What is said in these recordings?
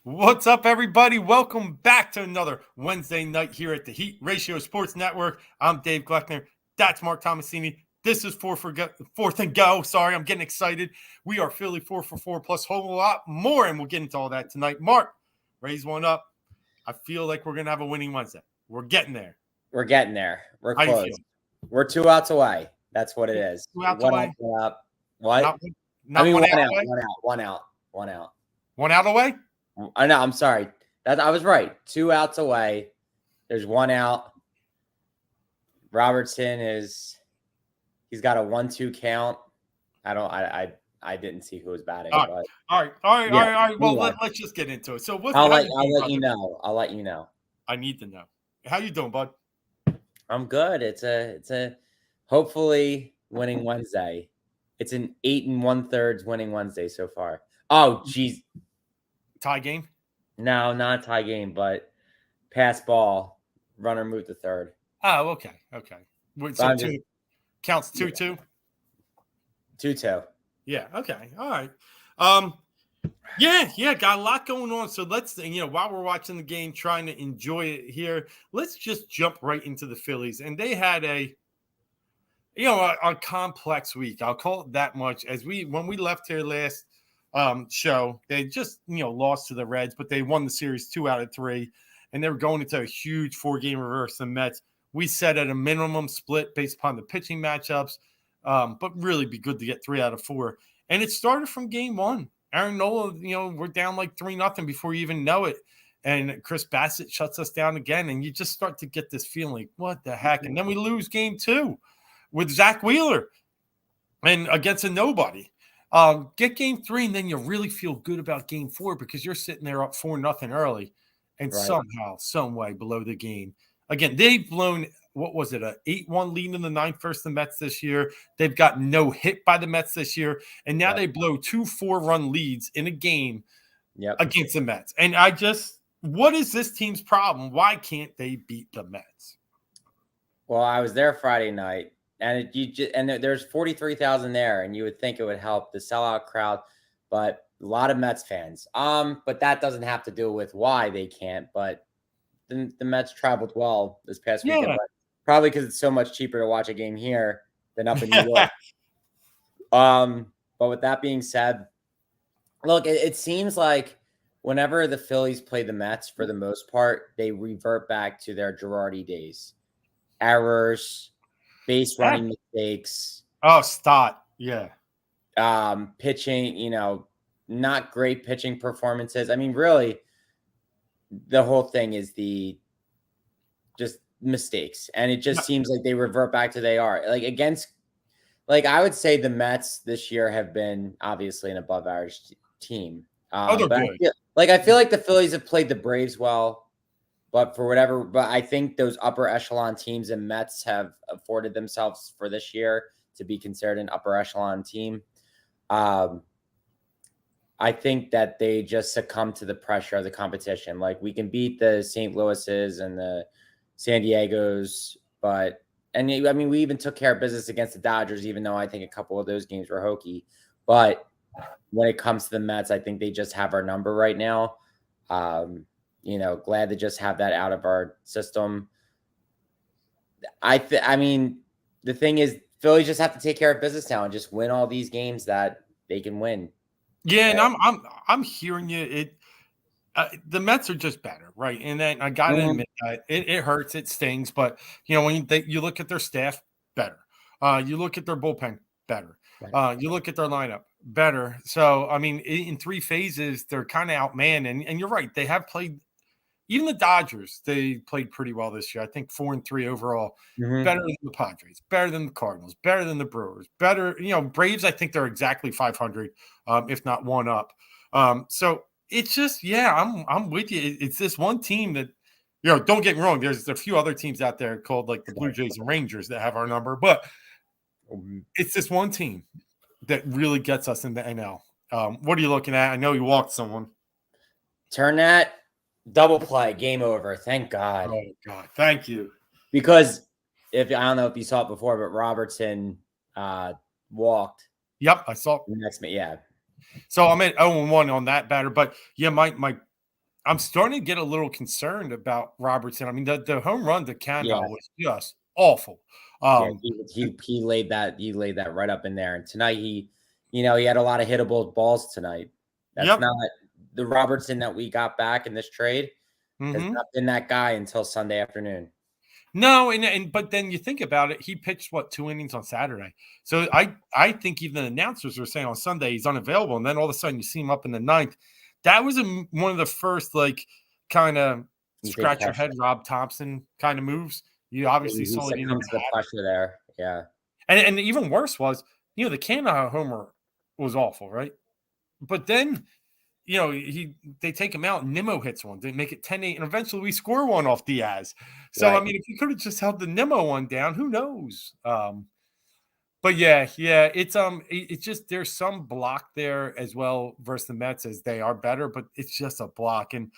What's up, everybody? Welcome back to another Wednesday night here at the Heat Ratio Sports Network. I'm Dave Gleckner. That's Marc Tomasini. This is fourth and go. Sorry, I'm getting excited. We are Philly 4 for 4 plus a whole lot more, and we'll get into all that tonight. Marc, raise one up. I feel like we're going to have a winning Wednesday. We're getting there. We're getting there. We're How close. We're 2 outs away. That's what it is. 2 outs away? Up. What? Not one out out. away? One out. One out. One out away? No, I'm sorry. I was right. 2 outs away. There's 1 out. Robertson he's got a 1-2 count. I didn't see who was batting. All right. Well, let's just get into it. So I'll let you know. I'll let you know. I need to know. How you doing, bud? I'm good. It's a hopefully winning Wednesday. It's an 8 1/3 winning Wednesday so far. Oh, geez. Tie game? No, not a tie game, but pass ball, runner move to third. Oh, okay. Wait, so counts 2-2? 2-2. Yeah, okay. All right. Yeah, got a lot going on. So let's, while we're watching the game, trying to enjoy it here, let's just jump right into the Phillies. And they had a complex week. I'll call it that much. When we left here last show, they just lost to the Reds, but they won the series 2 out of 3, and they were going into a huge 4-game reverse the Mets. We said at a minimum split based upon the pitching matchups, but really be good to get 3 out of 4. And it started from game 1. Aaron Nola, we're down like 3-0 before you even know it, and Chris Bassett shuts us down again, and you just start to get this feeling like, what the heck? And then we lose game 2 with Zach Wheeler and against a nobody. Get game 3, and then you really feel good about game 4 because you're sitting there up 4-0 early, and somehow, some way below the game. Again, they've blown, what was it, an 8-1 lead in the 9th versus the Mets this year. They've got no hit by the Mets this year, and now they blow 2 4-run leads in a game against the Mets. And what is this team's problem? Why can't they beat the Mets? Well, I was there Friday night. And there's 43,000 there, and you would think it would help the sellout crowd, but a lot of Mets fans. But that doesn't have to do with why they can't. But the Mets traveled well this past weekend, but probably because it's so much cheaper to watch a game here than up in New York. But with that being said, look, it seems like whenever the Phillies play the Mets, for the most part, they revert back to their Girardi days, errors. Base running mistakes. Oh, Stott. Yeah. Pitching, not great pitching performances. I mean, really, the whole thing is just mistakes. And it just seems like they revert back to they are. I would say the Mets this year have been obviously an above average team. They're good. I feel like the Phillies have played the Braves well. But I think those upper echelon teams and Mets have afforded themselves for this year to be considered an upper echelon team. I think that they just succumb to the pressure of the competition. Like, we can beat the St. Louis's and the San Diegos, we even took care of business against the Dodgers, even though I think a couple of those games were hokey. But when it comes to the Mets, I think they just have our number right now. Glad to just have that out of our system. The thing is, Phillies just have to take care of business now and just win all these games that they can win. Yeah, and I'm hearing you. The Mets are just better, right? And then I got to admit that it hurts, it stings, but when you look at their staff, better. You look at their bullpen, better. You look at their lineup, better. So in 3 phases, they're kind of outmanned, and you're right. They have played. Even the Dodgers, they played pretty well this year. I think 4-3 overall. Better than the Padres, better than the Cardinals, better than the Brewers, better. Braves, I think they're exactly 500, if not one up. So it's just, I'm with you. It's this one team that, don't get me wrong. There's a few other teams out there called like the Blue Jays and Rangers that have our number, but it's this one team that really gets us in the NL. What are you looking at? I know you walked someone. Turn that. Double play, game over. Thank God. Oh, God. Thank you. Because I don't know if you saw it before, but Robertson walked. Yep, I saw the next minute. Yeah. So I'm at 0-1 on that batter. But, yeah, my I'm starting to get a little concerned about Robertson. I mean, the home run to Canada Yes. was just awful. Yeah, Um, he laid that right up in there. And tonight he had a lot of hittable balls tonight. That's yep. not the Robertson that we got back in this trade has Mm-hmm. not been that guy until Sunday afternoon. No, and but then you think about it, he pitched 2 innings on Saturday. So I think even the announcers were saying on Sunday he's unavailable, and then all of a sudden you see him up in the ninth. That was one of the first kind of You think scratch your pressure. head Rob Thompson kind of moves. You obviously He saw he didn't even succumbed to the have it. pressure there. Yeah. And even worse was, the Canada homer was awful, right? But then they take him out. Nimmo hits one. They make it 10-8, and eventually we score one off Diaz. So I Right. mean, if you could have just held the Nimmo one down, who knows? But yeah, it's just there's some block there as well versus the Mets as they are better, but it's just a block. And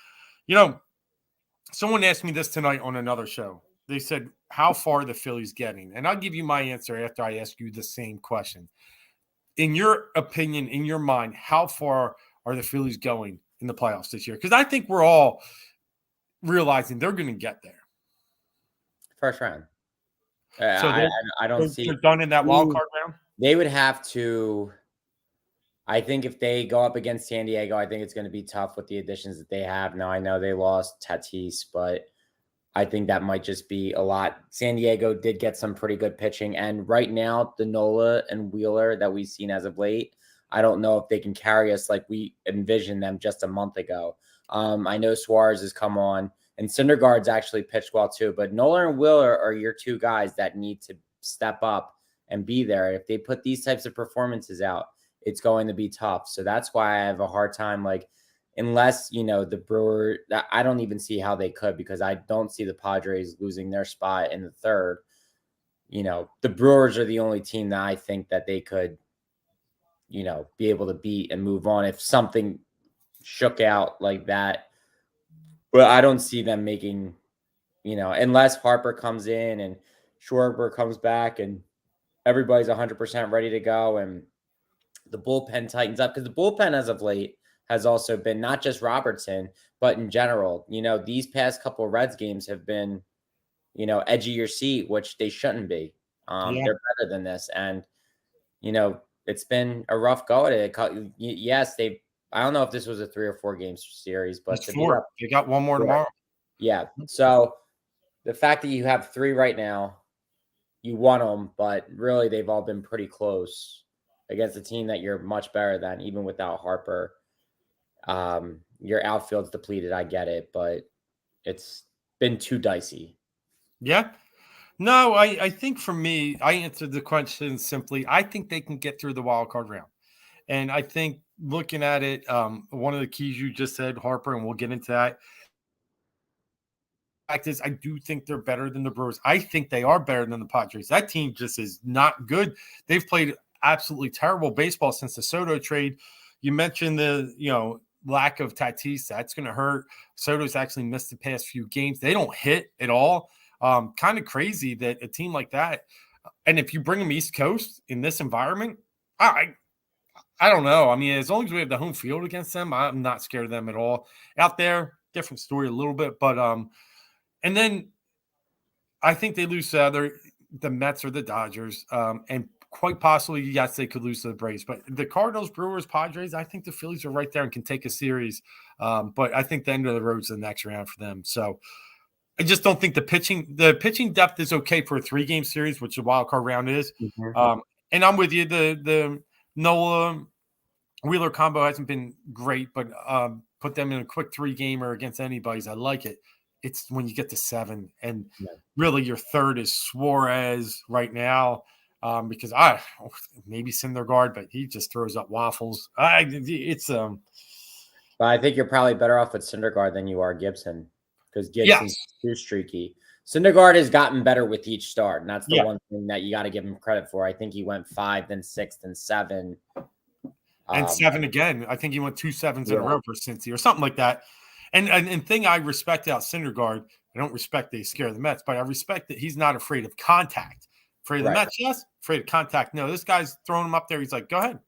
someone asked me this tonight on another show. They said, "How far are the Phillies getting?" And I'll give you my answer after I ask you the same question. In your opinion, in your mind, how far are the Phillies going in the playoffs this year? Because I think we're all realizing they're going to get there. First round. So I don't see they're done in that wild card round. They would have to. I think if they go up against San Diego, I think it's going to be tough with the additions that they have. Now I know they lost Tatis, but I think that might just be a lot. San Diego did get some pretty good pitching, and right now the Nola and Wheeler that we've seen as of late, I don't know if they can carry us like we envisioned them just a month ago. I know Suarez has come on, and Syndergaard's actually pitched well too. But Nola and Wheeler are your two guys that need to step up and be there. If they put these types of performances out, it's going to be tough. So that's why I have a hard time, unless, the Brewers, I don't even see how they could, because I don't see the Padres losing their spot in the third. The Brewers are the only team that I think that they could, be able to beat and move on if something shook out like that. But I don't see them making, unless Harper comes in and Schwarber comes back and everybody's 100% ready to go and the bullpen tightens up, because the bullpen as of late has also been not just Robertson, but in general, these past couple of Reds games have been, edge of your seat, which they shouldn't be. They're better than this. And, it's been a rough go at it. Yes, I don't know if this was a 3 or 4 game series, but It's 4. They got one more tomorrow. Yeah. So the fact that you have 3 right now, you won them, but really they've all been pretty close against a team that you're much better than, even without Harper. Your outfield's depleted. I get it, but it's been too dicey. Yeah. No, I think for me, I answered the question simply. I think they can get through the wild card round. And I think looking at it, one of the keys you just said, Harper, and we'll get into that. Fact is, I do think they're better than the Brewers. I think they are better than the Padres. That team just is not good. They've played absolutely terrible baseball since the Soto trade. You mentioned the lack of Tatis. That's going to hurt. Soto's actually missed the past few games. They don't hit at all. Kind of crazy that a team like that, and if you bring them East Coast in this environment, I don't know. I mean, as long as we have the home field against them, I'm not scared of them at all. Out there, different story a little bit, but and then I think they lose to the Mets or the Dodgers, and quite possibly, yes, they could lose to the Braves. But the Cardinals, Brewers, Padres, I think the Phillies are right there and can take a series. But I think the end of the road is the next round for them. So I just don't think the pitching depth is okay for a 3-game series, which the wild card round is. Mm-hmm. And I'm with you. The Nola Wheeler combo hasn't been great, but put them in a quick 3-gamer against anybody's. I like it. It's when you get to 7, and really your third is Suarez right now, because maybe Syndergaard, but he just throws up waffles. But I think you're probably better off with Syndergaard than you are Gibson, because Gibson's too streaky. Syndergaard has gotten better with each start, and that's the one thing that you got to give him credit for. I think he went 5, then 6, then 7. And 7 again. I think he went 2 7s in a row for Cincy or something like that. And thing I respect out Syndergaard, I don't respect that he scared the Mets, but I respect that he's not afraid of contact. Afraid of the Mets, yes. Afraid of contact, no. This guy's throwing him up there. He's like, go ahead.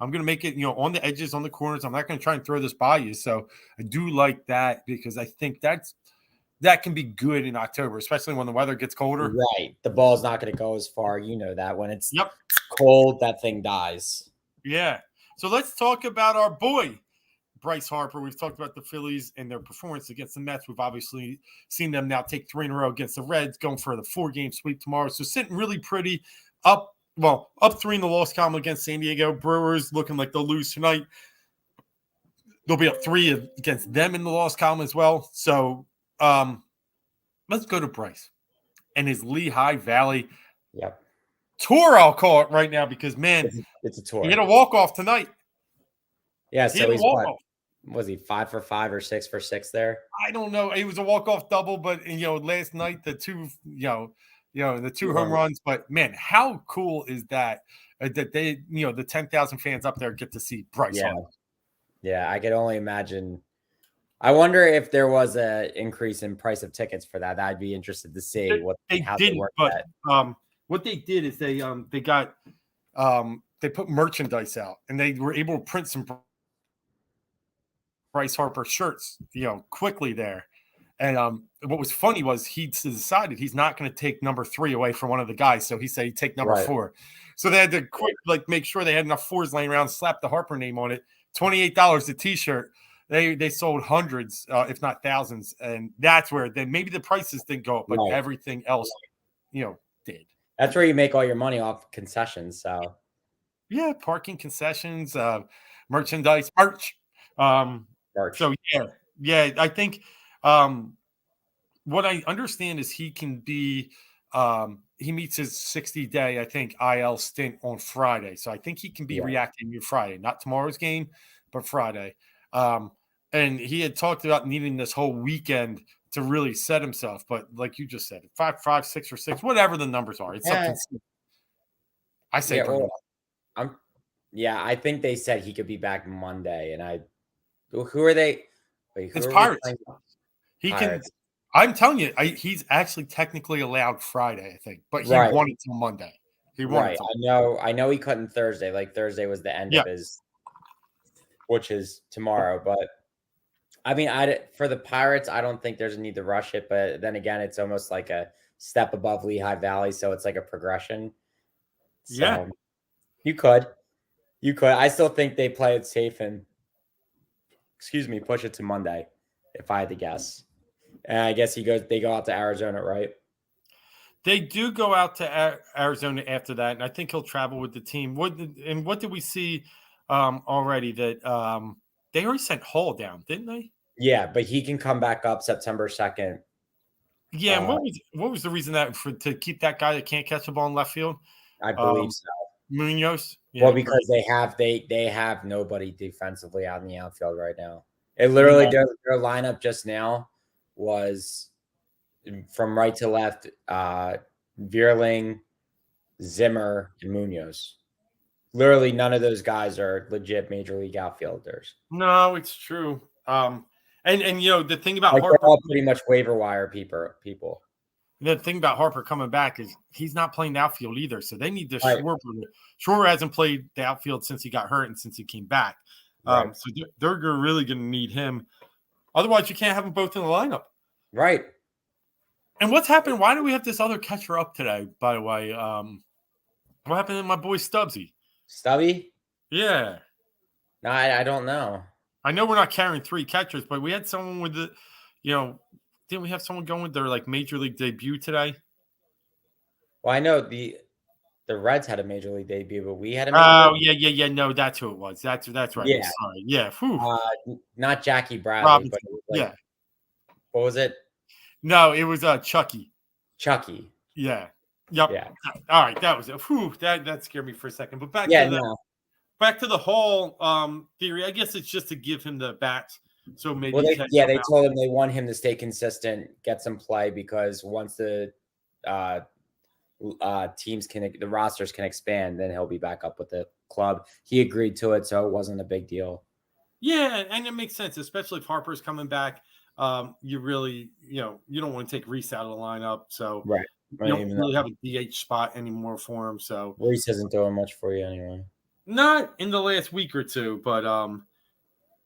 I'm going to make it, on the edges, on the corners. I'm not going to try and throw this by you. So I do like that because I think that can be good in October, especially when the weather gets colder. Right. The ball's not going to go as far. You know that when it's Yep. cold, that thing dies. Yeah. So let's talk about our boy, Bryce Harper. We've talked about the Phillies and their performance against the Mets. We've obviously seen them now take 3 in a row against the Reds, going for the 4-game sweep tomorrow. So sitting really pretty, up 3 in the loss column against San Diego. Brewers looking like they'll lose tonight. They'll be up 3 against them in the loss column as well. So let's go to Bryce and his Lehigh Valley tour, I'll call it right now, because, man, it's a tour. He hit a walk-off tonight. Yeah, so he's what? Was he 5 for 5 or 6 for 6 there? I don't know. It was a walk-off double, but last night the two, the 2 home runs. But man, how cool is that? That they, the 10,000 fans up there get to see Bryce. Yeah, I could only imagine. I wonder if there was an increase in price of tickets for that. I'd be interested to see how they work that. What they did is they got they put merchandise out, and they were able to print some Bryce Harper shirts, quickly there. And what was funny was he decided he's not going to take number 3 away from one of the guys. So he said he'd take number 4. So they had to make sure they had enough 4s laying around, slap the Harper name on it. $28 a t-shirt. They sold hundreds, if not thousands. And that's where then maybe the prices didn't go up, but everything else, did. That's where you make all your money off concessions. So yeah, parking, concessions, merchandise, merch. So yeah, I think what I understand is he can be he meets his 60-day, I think, IL stint on Friday. So I think he can be reacting to Friday, not tomorrow's game, but Friday. And he had talked about needing this whole weekend to really set himself. But like you just said, 5 for 5, 6 for 6, whatever the numbers are. It's something. I say I think they said he could be back Monday. And who are they? It's Pirates. He Pirates. I'm telling you, he's actually technically allowed Friday, I think, but he won it till Monday. He won it. I know he couldn't Thursday. Like Thursday was the end of his, which is tomorrow. But I mean, for the Pirates, I don't think there's a need to rush it. But then again, it's almost like a step above Lehigh Valley, so it's like a progression. So you could. I still think they play it safe and push it to Monday, if I had to guess. And I guess they go out to Arizona, right? They do go out to Arizona after that, and I think he'll travel with the team. What did we see already? That they already sent Hall down, didn't they? Yeah, but he can come back up September 2nd. Yeah, and what was the reason to keep that guy that can't catch the ball in left field? I believe so. Munoz. Yeah, well, because they have nobody defensively out in the outfield right now. It literally their lineup just now was from right to left, Vierling, Zimmer, and Munoz. Literally none of those guys are legit major league outfielders. No, it's true. And the thing about Harper, they're all pretty much waiver wire people. The thing about Harper coming back is he's not playing the outfield either, so they need to Schwarber hasn't played the outfield since he got hurt and since he came back. So they're really going to need him. Otherwise, you can't have them both in the lineup. Right. And what's happened? Why do we have this other catcher up today, by the way? What happened to my boy Stubbsy? Stubby? Yeah. No, I don't know. I know we're not carrying 3 catchers, but we had someone with the, didn't we have someone going with their major league debut today? Well, I know the Reds had a major league debut, but we had a major league. Yeah. No, that's who it was. That's right. Yeah. Sorry. Yeah. Not Jackie Bradley, but what was it? No, it was Chucky. Chucky. Yeah. Yep. Yeah. All right. That was it. That scared me for a second. But back to the Hall theory. I guess it's just to give him the bats. So maybe they told him they want him to stay consistent, get some play, because once the the rosters can expand, then he'll be back up with the club. He agreed to it, so it wasn't a big deal. Yeah, and it makes sense, especially if Harper's coming back. You really, you don't want to take Reese out of the lineup, so you don't really have a DH spot anymore for him. So Reese isn't doing much for you anyway. Not in the last week or two, but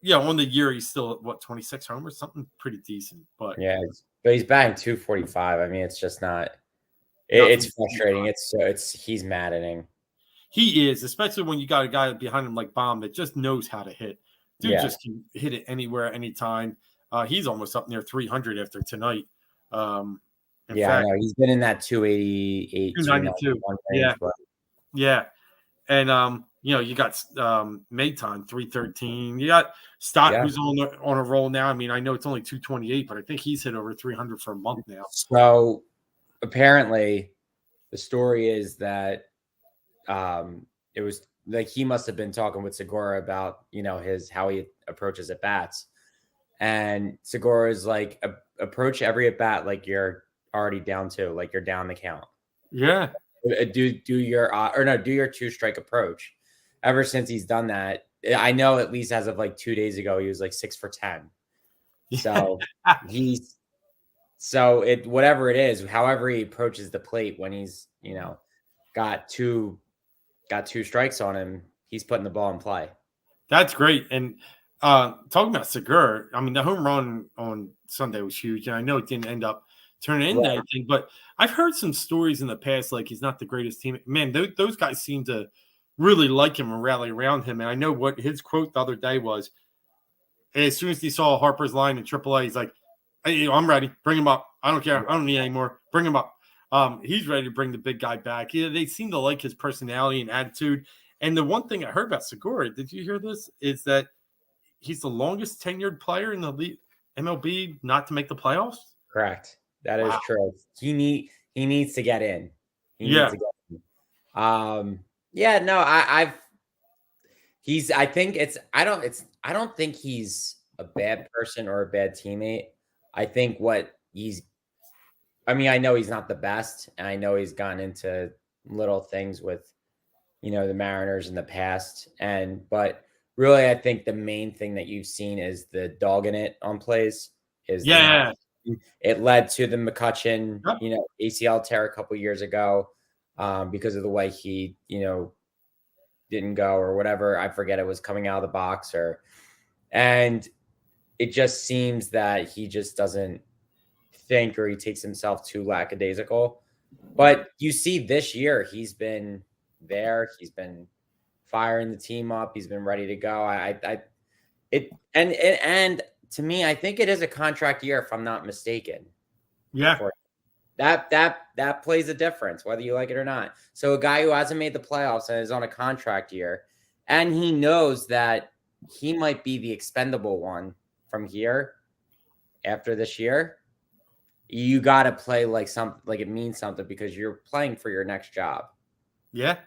yeah, on the year he's still at what 26 homers, something pretty decent. But Yeah, but he's batting 245. I mean, it's just not. nothing. It's frustrating. It's he's maddening. He is, especially when you got a guy behind him like Baum that just knows how to hit. Dude Yeah. just can hit it anywhere, anytime. He's almost up near 300 after tonight. In Yeah, I fact, know. He's been in that 288, 292. 291 Yeah, range, but yeah. And you got Mayton 313. You got Stott yeah. who's on a roll now. I mean, I know it's only 228, but I think he's hit over 300 for a month now. So apparently, the story is that it was like he must have been talking with Segura about his how he approaches at bats, and Segura is like approach every at bat like you're already down two, like you're down the count. Yeah. Do your 2-strike approach. Ever since he's done that, I know at least as of like 2 days ago, he was like 6 for 10. So whatever it is, however he approaches the plate when he's got two strikes on him, he's putting the ball in play. That's great. And talking about Segura, I mean, the home run on Sunday was huge, and I know it didn't end up turning into anything, but I've heard some stories in the past like he's not the greatest team. Man, those guys seem to really like him and rally around him. And I know what his quote the other day was. As soon as he saw Harper's line in AAA, he's like, "Hey, I'm ready. Bring him up. I don't care. I don't need any more. Bring him up." He's ready to bring the big guy back. They seem to like his personality and attitude. And the one thing I heard about Segura, did you hear this? Is that he's the longest tenured player in the league, MLB not to make the playoffs? Correct. That is true. He needs to get in. He Yeah. needs to get in. Yeah, no, I don't think he's a bad person or a bad teammate. I think I know he's not the best, and I know he's gotten into little things with the Mariners in the past, but really I think the main thing that you've seen is the dog in it on plays it led to the McCutchen ACL tear a couple years ago because of the way he didn't go or whatever. I forget, it was coming out of the box and it just seems that he just doesn't think, or he takes himself too lackadaisical. But you see this year, he's been there. He's been firing the team up. He's been ready to go. And to me, I think it is a contract year, if I'm not mistaken. Yeah. That plays a difference, whether you like it or not. So a guy who hasn't made the playoffs and is on a contract year, and he knows that he might be the expendable one from here after this year, you got to play like it means something, because you're playing for your next job. Yeah.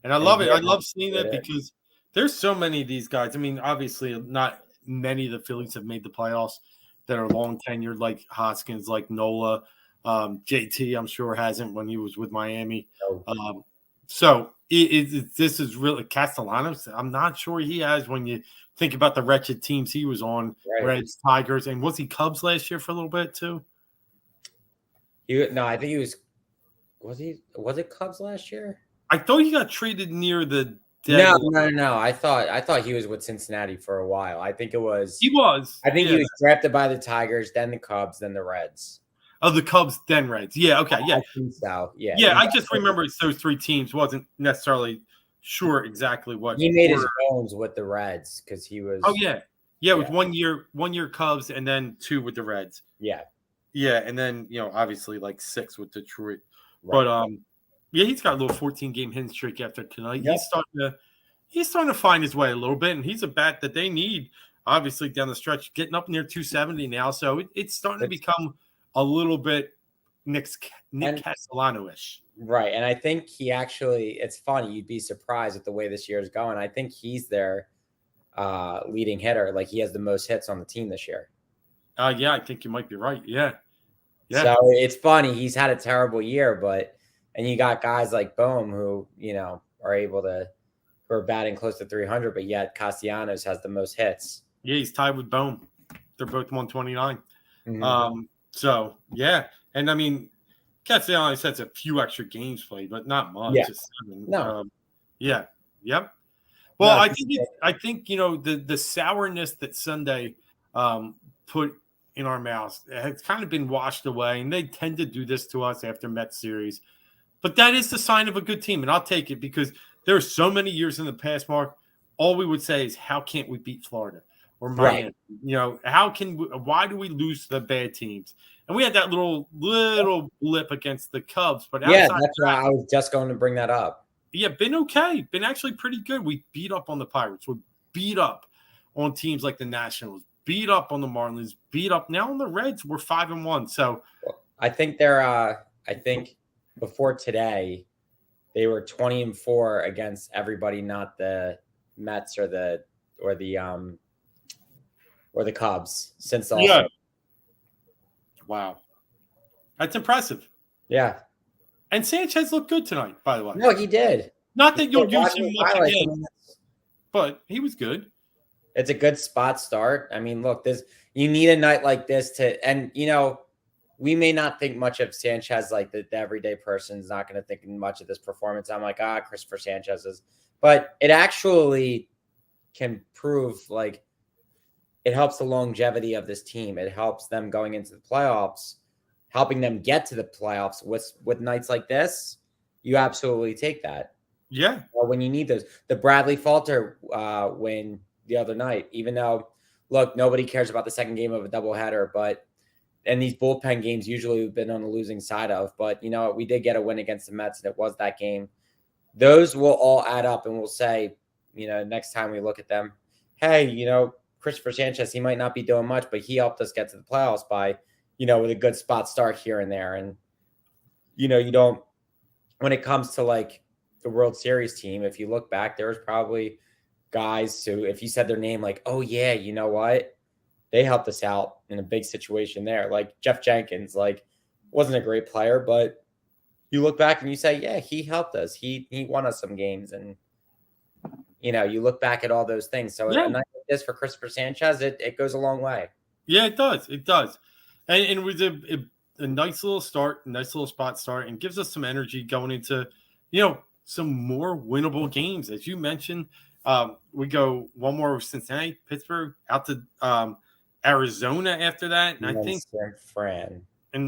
And I love it. I love seeing that because there's so many of these guys. I mean, obviously not many of the Phillies have made the playoffs that are long tenured, like Hoskins, like Nola. JT, I'm sure, hasn't when he was with Miami. So this is really Castellanos. I'm not sure he has when you think about the wretched teams he was on, Reds, Tigers, and was he Cubs last year for a little bit too? I think he was. Was it Cubs last year? I thought he got traded near the deadline. No. I thought he was with Cincinnati for a while. I think it was. He was. I think he was drafted by the Tigers, then the Cubs, then the Reds. Oh, the Cubs, then Reds. Yeah, okay, yeah. I think so. Yeah. Yeah, I just remember it's those three teams. Wasn't necessarily sure exactly what he made his bones with the Reds because he was. Oh yeah. It was 1 year Cubs and then 2 with the Reds. Yeah. Yeah, and then obviously like 6 with Detroit. Right. But he's got a little 14-game hitting streak after tonight. Yep. He's starting to find his way a little bit, and he's a bat that they need obviously down the stretch, getting up near 270 now. So it's starting to become a little bit Nick Castellano-ish. Right. And I think it's funny. You'd be surprised at the way this year is going. I think he's their leading hitter. Like, he has the most hits on the team this year. Yeah, I think you might be right. Yeah. So it's funny. He's had a terrible year, and you got guys like Bohm who, who are batting close to 300, but yet Castellanos has the most hits. Yeah, he's tied with Bohm. They're both 129. Mm-hmm. So, yeah. And I mean, Castellanos has a few extra games played, but not much. Yeah. Just 7. No. Yeah. Yep. Well, No, I think the sourness that Sunday put in our mouths has kind of been washed away, and they tend to do this to us after Mets series. But that is the sign of a good team, and I'll take it because there are so many years in the past, Mark. All we would say is, how can't we beat Florida or Miami? right. Why do we lose to the bad teams? And we had that little blip against the Cubs, but Yeah, outside that's why I was just going to bring that up. yeah, been okay. Been actually pretty good. We beat up on the Pirates. We beat up on teams like the Nationals. Beat up on the Marlins. Beat up now on the Reds. We're 5-1. So I think they're. I think before today, they were 20-4 against everybody, not the Mets or the Cubs since the yeah, All-Star. wow, that's impressive. Yeah. And Sanchez looked good tonight, by the way. No, he did. Not that you'll use Watching him his much highlights, I again, mean, but he was good. it's a good spot start. I mean, look, you need a night like this and we may not think much of Sanchez like the everyday person is not going to think much of this performance. I'm like, Christopher Sanchez is, but it actually can prove like it helps the longevity of this team. It helps them going into the playoffs, helping them get to the playoffs with nights like this. You absolutely take that. Yeah. Or when you need those. The Bradley Falter win the other night, even though, look, nobody cares about the second game of a doubleheader, and these bullpen games usually we've been on the losing side of, but we did get a win against the Mets, and it was that game. Those will all add up, and we'll say, next time we look at them, hey, Christopher Sanchez, he might not be doing much, but he helped us get to the playoffs by, with a good spot start here and there. And, you don't, when it comes to like the World Series team, if you look back, there was probably guys who, if you said their name, like, oh yeah, you know what? They helped us out in a big situation there. Like Jeff Jenkins, like wasn't a great player, but you look back and you say, yeah, he helped us. He won us some games. And, you look back at all those things. So Yeah. a night like this for Christopher Sanchez, it goes a long way. Yeah, it does. It does. And it was a nice little start, nice little spot start, and gives us some energy going into, some more winnable games. As you mentioned, we go one more with Cincinnati, Pittsburgh, out to Arizona after that. And I think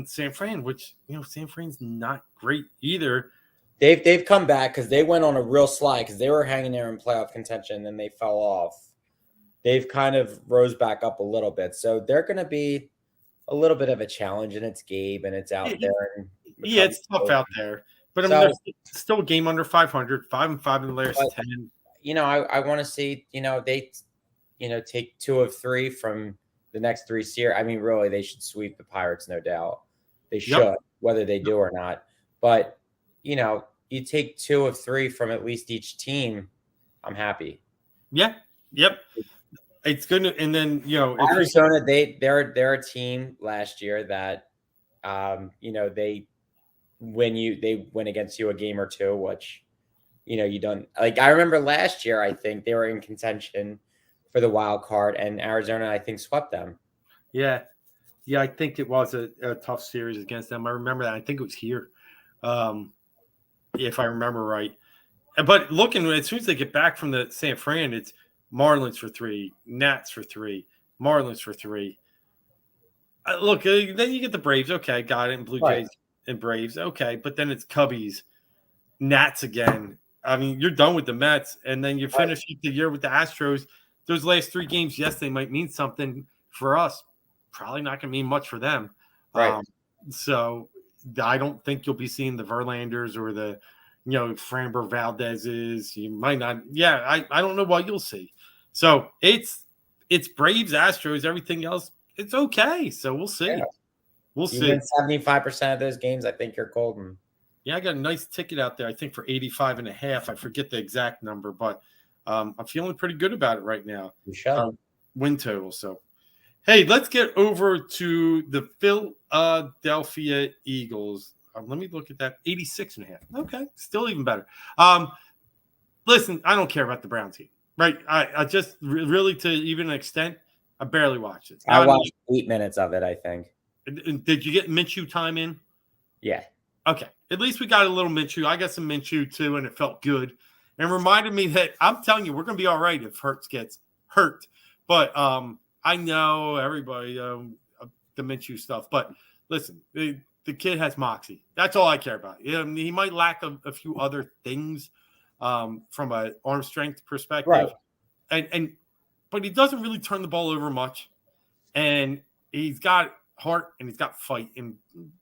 San Fran, which, San Fran's not great either. They've come back because they went on a real slide because they were hanging there in playoff contention and then they fell off. They've kind of rose back up a little bit. So they're going to be a little bit of a challenge, and it's Gabe and it's out there. Yeah, it's tough out there. But I mean, there's still a game under 500, 5-5 in the last 10. I want to see, they, take 2 of 3 from the next 3 series. I mean, really, they should sweep the Pirates, no doubt. They should, whether they do or not. But, you take 2 of 3 from at least each team, I'm happy. Yeah. Yep. It's good. And then, Arizona, they're a team last year that, they win against you a game or two, which, you don't like. I remember last year, I think they were in contention for the wild card, and Arizona, I think, swept them. Yeah. Yeah. I think it was a tough series against them. I remember that. I think it was here. If I remember right. But looking, as soon as they get back from the San Fran, it's Marlins for 3, Nats for 3, Marlins for 3. Look, then you get the Braves. Okay, got it. And Blue Jays and Braves. Okay, but then it's Cubbies, Nats again. I mean, you're done with the Mets, and then you finish the year with the Astros. Those last 3 games, yes, they might mean something for us. Probably not going to mean much for them. Right. So I don't think you'll be seeing the Verlanders or the, Framber Valdez's. You might not. Yeah, I don't know what you'll see. So it's Braves, Astros, everything else. It's okay. So we'll see. Yeah. We'll see. Win 75% of those games, I think you're golden. Yeah, I got a nice ticket out there, I think, for 85.5. I forget the exact number, but I'm feeling pretty good about it right now. You should. Win total. So, hey, let's get over to the Philadelphia Eagles. Let me look at that. 86.5. Okay, still even better. Listen, I don't care about the Brown team, right? I just really, to even an extent, I barely watched it. I watched 8 minutes of it, I think. Did you get Minshew time in? Yeah. Okay. At least we got a little Minshew. I got some Minshew too, and it felt good. and reminded me that I'm telling you, we're going to be all right if Hurts gets hurt. But I know everybody, the Minshew stuff. But listen, the kid has moxie. That's all I care about. He might lack a few other things from an arm strength perspective. Right. But he doesn't really turn the ball over much. And he's got heart and he's got fight. And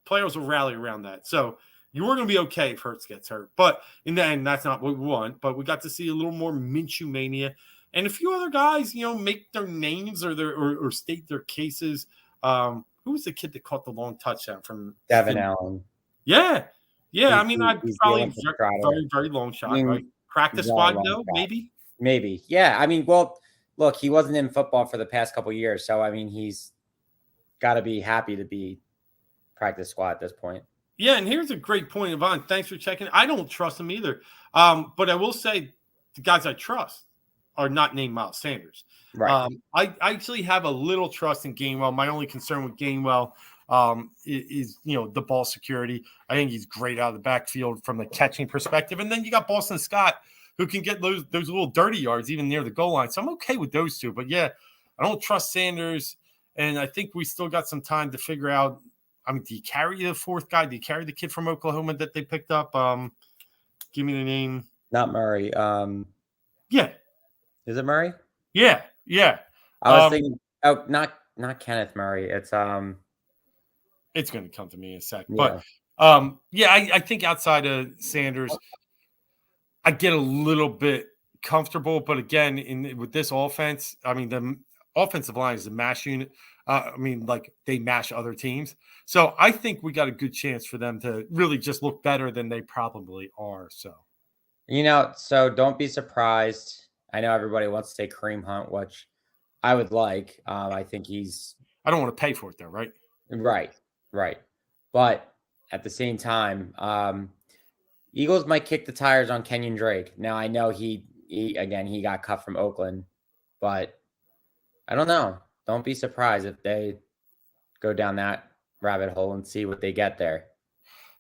players will rally around that. So you were going to be okay if Hurts gets hurt. But in the end, that's not what we want. But we got to see a little more Minshew mania. And a few other guys, make their names or state their cases. Who was the kid that caught the long touchdown from Devin Allen? Yeah. I mean, I'd probably very, very long shot, right? Practice squad, though, maybe? Maybe. Yeah. I mean, well, look, he wasn't in football for the past couple of years. So, I mean, he's got to be happy to be practice squad at this point. Yeah, and here's a great point, Yvonne. Thanks for checking. I don't trust him either. But I will say the guys I trust are not named Miles Sanders. Right. I actually have a little trust in Gainwell. My only concern with Gainwell is the ball security. I think he's great out of the backfield from the catching perspective. And then you got Boston Scott, who can get those little dirty yards even near the goal line. So I'm okay with those two. But, yeah, I don't trust Sanders. And I think we still got some time to figure out. I mean, do you carry the fourth guy? Do you carry the kid from Oklahoma that they picked up? Give me the name. Not Murray. Yeah. Is it Murray? Yeah. I was thinking, not Kenneth Murray. It's going to come to me in a sec. Yeah. But I think outside of Sanders, I get a little bit comfortable. But again, with this offense, I mean, the offensive line is a mash unit. They mash other teams. So I think we got a good chance for them to really just look better than they probably are. So, so don't be surprised. I know everybody wants to say Kareem Hunt, which I would like. I think I don't want to pay for it though, right? Right. But at the same time, Eagles might kick the tires on Kenyon Drake. Now I know he got cut from Oakland, but I don't know. Don't be surprised if they go down that rabbit hole and see what they get there.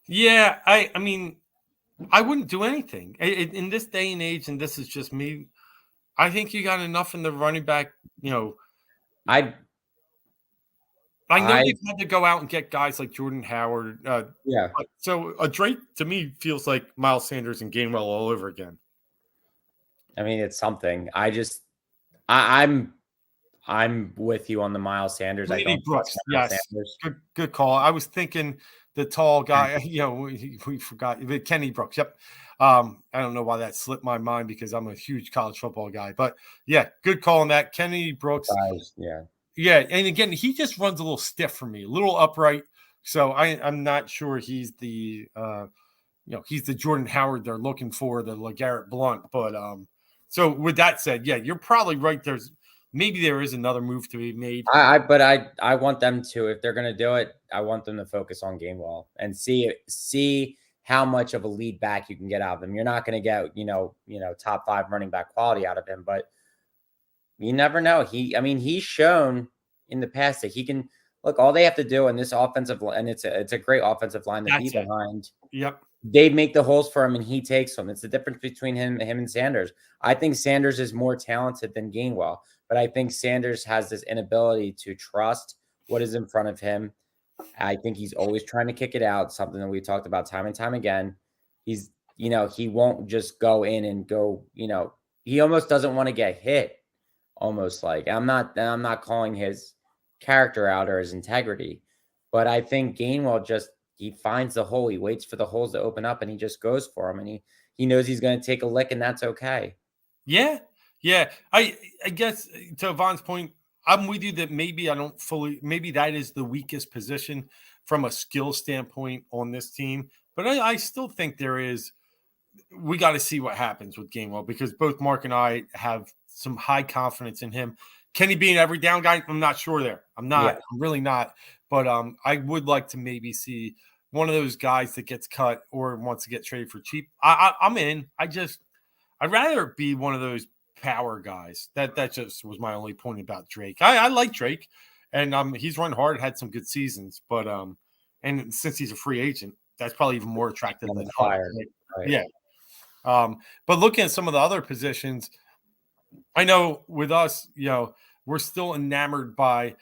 Yeah, I mean, I wouldn't do anything. In this day and age, and this is just me, I think you got enough in the running back, I know they've had to go out and get guys like Jordan Howard. Yeah. So a Drake, to me, feels like Miles Sanders and Gainwell all over again. I mean, it's something. I'm with you on the Miles Sanders. Brady Brooks, yes, good call. I was thinking the tall guy. We forgot Kenny Brooks. Yep. I don't know why that slipped my mind because I'm a huge college football guy. But yeah, good call on that. Kenny Brooks. Yeah, and again, he just runs a little stiff for me, a little upright. So I'm not sure he's the he's the Jordan Howard they're looking for, the LeGarrette Blount. But so with that said, yeah, you're probably right. Maybe there is another move to be made. I want them to, if they're going to do it, I want them to focus on Gainwell and see how much of a lead back you can get out of him. You're not going to get, top 5 running back quality out of him, but you never know. He's shown in the past that he can look, all they have to do in this offensive line, and it's a great offensive line to be behind. Yep. They make the holes for him and he takes them. It's the difference between him and Sanders. I think Sanders is more talented than Gainwell, but I think Sanders has this inability to trust what is in front of him. I think he's always trying to kick it out, something that we talked about time and time again. He's, he won't just go in and go, he almost doesn't want to get hit. Almost like I'm not calling his character out or his integrity, but I think Gainwell he finds the hole. He waits for the holes to open up and he just goes for them. And he knows he's going to take a lick and that's okay. Yeah. I guess to Yvonne's point, I'm with you that maybe that is the weakest position from a skill standpoint on this team. But I still think we got to see what happens with Gainwell because both Marc and I have some high confidence in him. Can he be an every down guy? I'm not sure there. I'm really not. But I would like to maybe see one of those guys that gets cut or wants to get traded for cheap. I'm in. I'd rather be one of those power guys. That just was my only point about Drake. I like Drake, and he's run hard, had some good seasons. But and since he's a free agent, that's probably even more attractive than Hart. Right? Yeah. But looking at some of the other positions, I know with us, we're still enamored by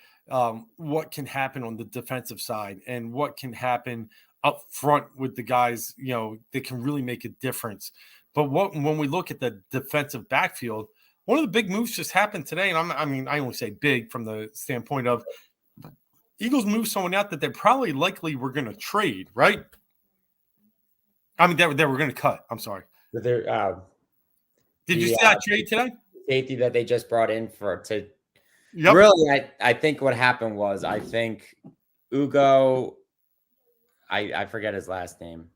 what can happen on the defensive side and what can happen up front with the guys, that can really make a difference. But when we look at the defensive backfield, one of the big moves just happened today. And I only say big from the standpoint of Eagles moved someone out that they probably likely were going to trade, right? I mean, they were going to cut. I'm sorry. Did you see that trade today? Safety that they just brought in to Yep. Really, I think what happened was I think Ugo, I forget his last name.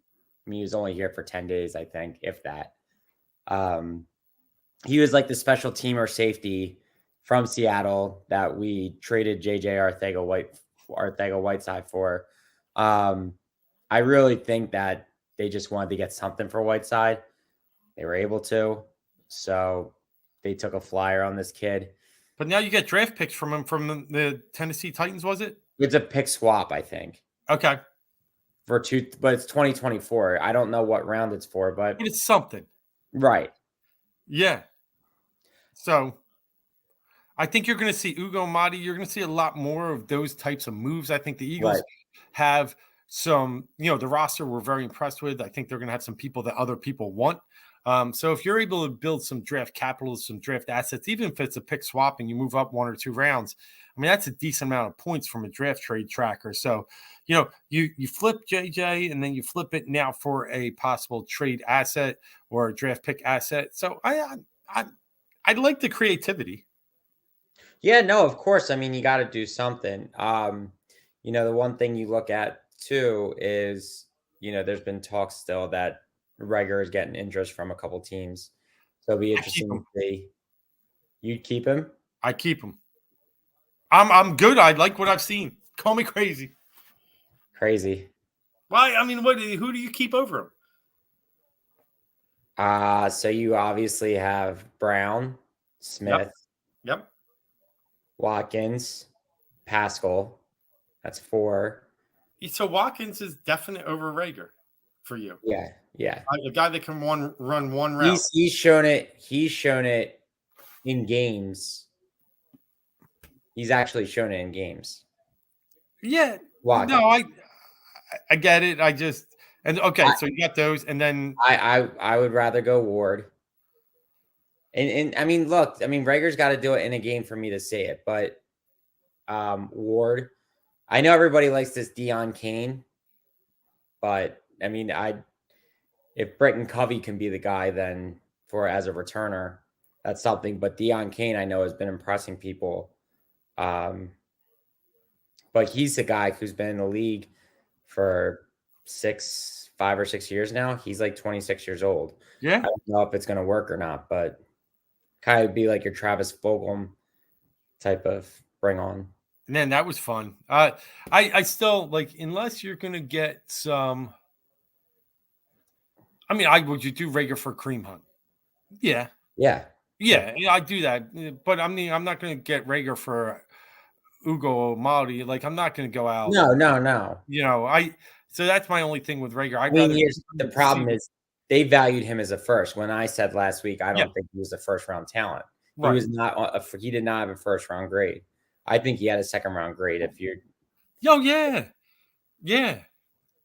I mean, he was only here for 10 days, I think, if that. He was like the special teamer safety from Seattle that we traded JJ Arcega-Whiteside for. I really think that they just wanted to get something for Whiteside. They were able to. So they took a flyer on this kid. But now you get draft picks from him from the Tennessee Titans, was it? It's a pick swap, I think. Okay. But it's 2024. I don't know what round it's for, but it's something. Right. Yeah. So I think you're going to see Ugo Amadi. You're going to see a lot more of those types of moves. I think the Eagles have some, the roster we're very impressed with. I think they're going to have some people that other people want. So if you're able to build some draft capital, some draft assets, even if it's a pick swap and you move up 1 or 2 rounds, I mean, that's a decent amount of points from a draft trade tracker. So, you flip JJ and then you flip it now for a possible trade asset or a draft pick asset. So I like the creativity. Yeah, no, of course. I mean, you got to do something. The one thing you look at too is, there's been talk still that Reagor is getting interest from a couple teams. So it'll be interesting to see. You'd keep him? I keep him. I'm good. I like what I've seen. Call me crazy. Crazy. Why? I mean, who do you keep over him? So you obviously have Brown, Smith. Yep. Watkins, Pascal. That's 4. So Watkins is definite over Reagor for you. Yeah. A guy that can run one route. He's shown it in games. He's actually shown it in games. Yeah. Watkins. No, I get it. So you got those, and then I would rather go Ward. And I mean, look, Reagor's got to do it in a game for me to say it, but Ward, I know everybody likes this Deion Kane, but I mean, if Britton Covey can be the guy then as a returner, that's something. But Deion Kane, I know, has been impressing people. But he's the guy who's been in the league for 5 or 6 years now. He's like 26 years old. Yeah. I don't know if it's going to work or not, but kind of be like your Travis Fulgham type of bring on. And then that was fun. I still like, unless you're going to get some. I mean, would you do Reagor for Kareem Hunt? Yeah. Yeah. Yeah, I do that. But I mean, I'm not going to get Reagor for Ugo Amadi. Like, I'm not going to go out. No. So that's my only thing with Reagor. The problem is they valued him as a first. When I said last week, I don't think he was a first round talent. Right. He was not. He did not have a first round grade. I think he had a second round grade. If you're. Yeah.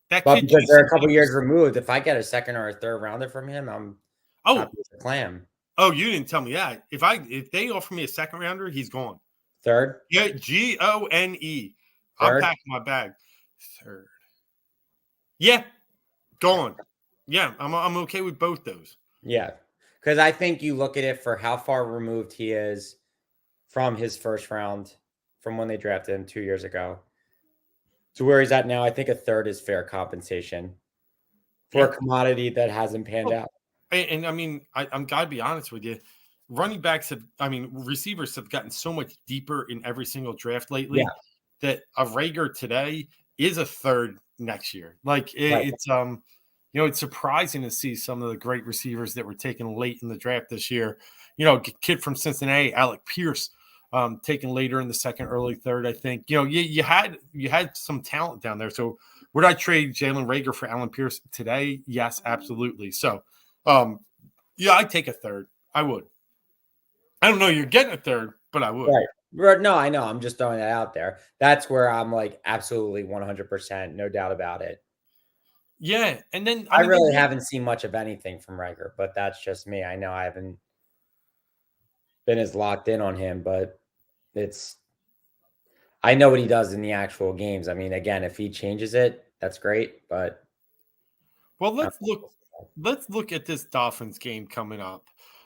But because they're a couple years removed, if I get a second or a third rounder from him, I'm happy as a clam. Oh, you didn't tell me that. If they offer me a second rounder, he's gone. Third? Yeah, Gone. I'm packing my bag. Third. Yeah, gone. Yeah, I'm okay with both those. Yeah, because I think you look at it for how far removed he is from his first round, from when they drafted him 2 years ago, to where he's at now. I think a third is fair compensation for a commodity that hasn't panned out. And I mean, I'm gotta be honest with you. Receivers have gotten so much deeper in every single draft lately that a Reagor today is a third next year. Like it's surprising to see some of the great receivers that were taken late in the draft this year. Kid from Cincinnati, Alec Pierce, taken later in the second, early third. I think you had some talent down there. So would I trade Jalen Reagor for Alan Pierce today? Yes, absolutely. So. Yeah, I'd take a third. I would. I don't know you're getting a third, but I would. Right. No, I know. I'm just throwing that out there. That's where I'm like absolutely 100%, no doubt about it. Yeah, and then I really haven't seen much of anything from Riker, but that's just me. I know I haven't been as locked in on him, but I know what he does in the actual games. I mean, again, if he changes it, that's great, but well, let's look at this Dolphins game coming up.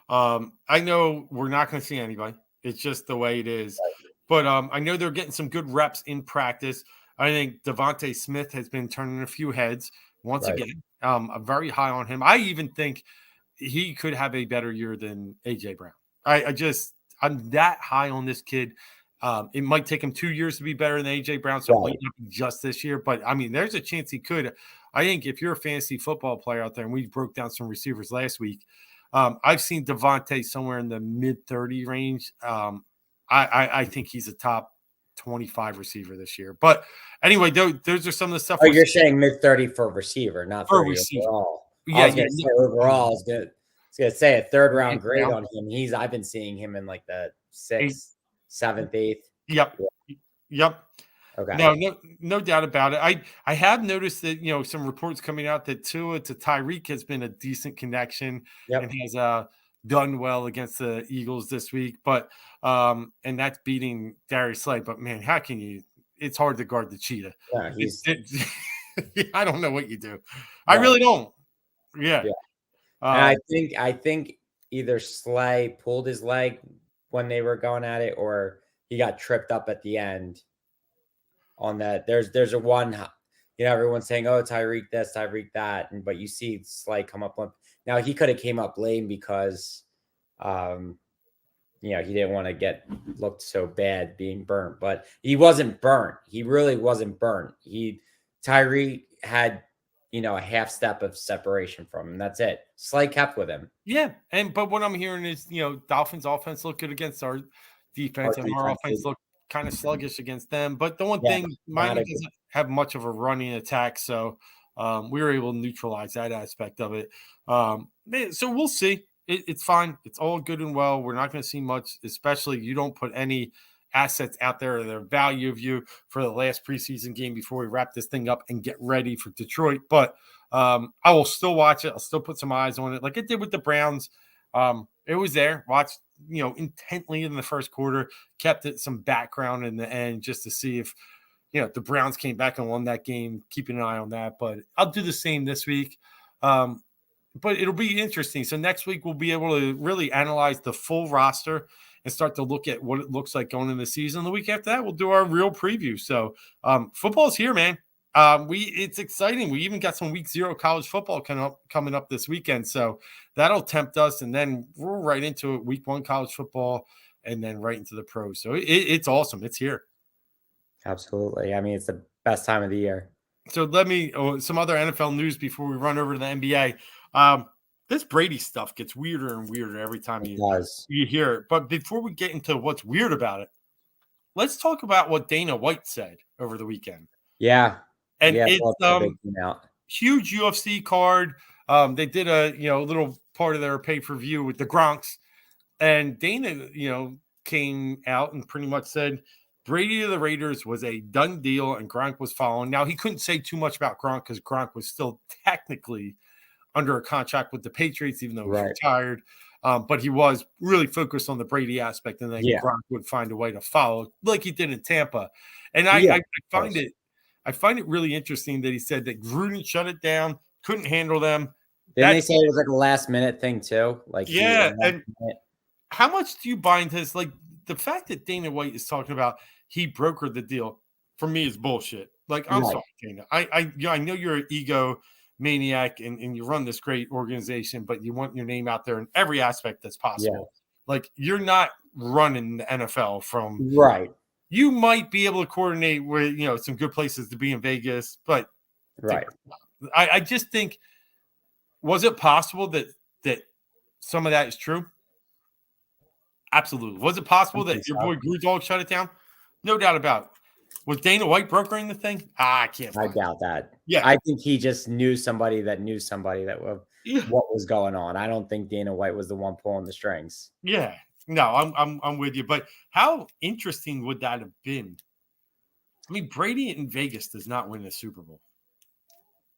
I know we're not going to see anybody. It's just the way it is. But I know they're getting some good reps in practice. I think Devontae Smith has been turning a few heads once again. I'm very high on him. I even think he could have a better year than AJ Brown. I'm that high on this kid. It might take him 2 years to be better than AJ Brown, so it might not be just this year. But I mean, there's a chance he could. I think if you're a fantasy football player out there, and we broke down some receivers last week, I've seen Devontae somewhere in the mid 30 range. I think he's a top 25 receiver this year. But anyway, those are some of the stuff. Oh, you're saying mid 30 for a receiver, not for 30 receiver. overall. Yeah, I was gonna say overall. I was gonna say a third round grade on him. I've been seeing him in like the 6th, 7th, 8th. Yep. Okay. No doubt about it. I have noticed that some reports coming out that Tua to Tyreek has been a decent connection and has done well against the Eagles this week, but and that's beating Darius Slay. But man, how can you? It's hard to guard the cheetah. Yeah, I don't know what you do. I really don't. Yeah. And I think either Slay pulled his leg when they were going at it, or he got tripped up at the end. On that, there's a one, everyone's saying, "Oh, Tyreek this, Tyreek that," but you see Slay come up limp. Now he could have came up lame because, he didn't want to get looked so bad being burnt, but he wasn't burnt. He really wasn't burnt. Tyreek had, a half step of separation from him. That's it. Slay kept with him. Yeah, but what I'm hearing is, Dolphins offense looked good against our defense, and our offense looked kind of sluggish against them. But the one thing, Miami doesn't have much of a running attack, so we were able to neutralize that aspect of it. So we'll see. It's fine. It's all good and well. We're not going to see much, especially you don't put any assets out there that value of you for the last preseason game before we wrap this thing up and get ready for Detroit. But I will still watch it. I'll still put some eyes on it like I did with the Browns. It was there. Watched, intently in the first quarter, kept it some background in the end just to see if, the Browns came back and won that game, keeping an eye on that. But I'll do the same this week. But it'll be interesting. So next week we'll be able to really analyze the full roster and start to look at what it looks like going into the season. The week after that, we'll do our real preview. So football's here, man. It's exciting. We even got some week 0 college football coming up this weekend. So that'll tempt us. And then we're right into it, week 1 college football, and then right into the pros. So it's awesome. It's here. Absolutely. I mean, it's the best time of the year. So some other NFL news before we run over to the NBA. This Brady stuff gets weirder and weirder every time you hear it. But before we get into what's weird about it, let's talk about what Dana White said over the weekend. Yeah. And it's huge UFC card. They did a little part of their pay-per-view with the Gronks. And Dana, came out and pretty much said Brady to the Raiders was a done deal and Gronk was following. Now, he couldn't say too much about Gronk because Gronk was still technically under a contract with the Patriots, even though he was retired. But he was really focused on the Brady aspect, and then Gronk would find a way to follow like he did in Tampa. And I find it really interesting that he said that Gruden shut it down, couldn't handle them. Didn't they say it was like a last-minute thing too? And how much do you buy into this? Like, the fact that Dana White is talking about he brokered the deal, for me, is bullshit. Like, I'm sorry, Dana. I know you're an ego maniac and you run this great organization, but you want your name out there in every aspect that's possible. Like, you're not running the NFL from you might be able to coordinate with some good places to be in Vegas, but I just think, was it possible that some of that is true? Absolutely. Was it possible that your boy Grudog shut it down? No doubt about it. Was Dana White brokering the thing? I can't. I doubt that. Yeah, I think he just knew somebody that Yeah. what was going on. I don't think Dana White was the one pulling the strings. Yeah. No, I'm with you. But how interesting would that have been? I mean, Brady in Vegas does not win the Super Bowl.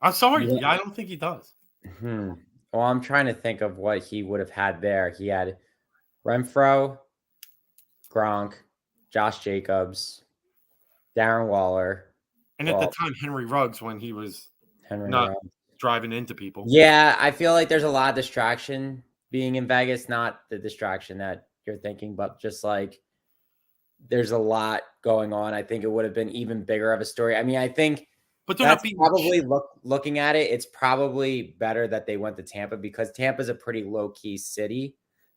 I'm sorry. Yeah. I don't think he does. Well, I'm trying to think of what he would have had there. He had Renfro, Gronk, Josh Jacobs, Darren Waller. And at the Well, time, Henry Ruggs, when he was Henry not Ruggs. driving into people. Yeah, I feel like there's a lot of distraction being in Vegas, not the distraction that you're thinking, but just like there's a lot going on. I think it would have been even bigger of a story. I mean, I think But they're not that's being probably looking at it. It's probably better that they went to Tampa because Tampa's a pretty low key city.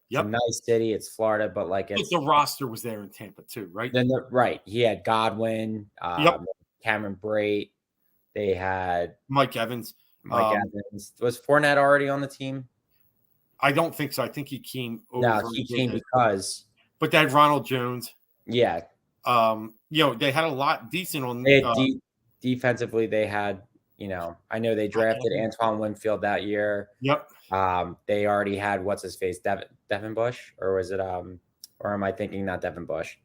It's a Yep. nice city. It's Florida, but like But it's the roster was there in Tampa too, right? then right. He had Godwin, Yep. Cameron Brate. They had Mike Evans. Mike Evans. Was Fournette already on the team? I don't think so. I think he came over. No, he came because But they had Ronald Jones. yeah. They had a lot decent on. They had defensively. They had I know they drafted Antoine Winfield that year. Yep. They already had what's his face, Devin Bush, or was it or am I thinking not Devin Bush?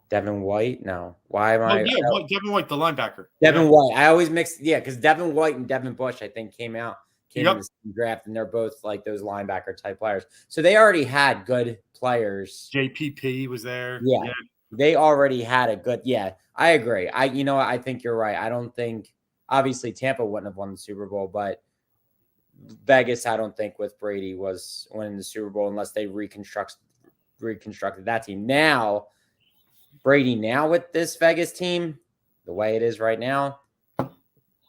Devin White? No. Why am I? Devin White, the linebacker. Devin White. I always mix, because Devin White and Devin Bush, I think, came in the same draft, and they're both like those linebacker type players. So they already had good players. JPP was there. Yeah. They already had a good. Yeah, I agree. I think you're right. I don't think obviously Tampa wouldn't have won the Super Bowl, but Vegas, I don't think with Brady was winning the Super Bowl unless they reconstructed that team. Now, Brady with this Vegas team, the way it is right now,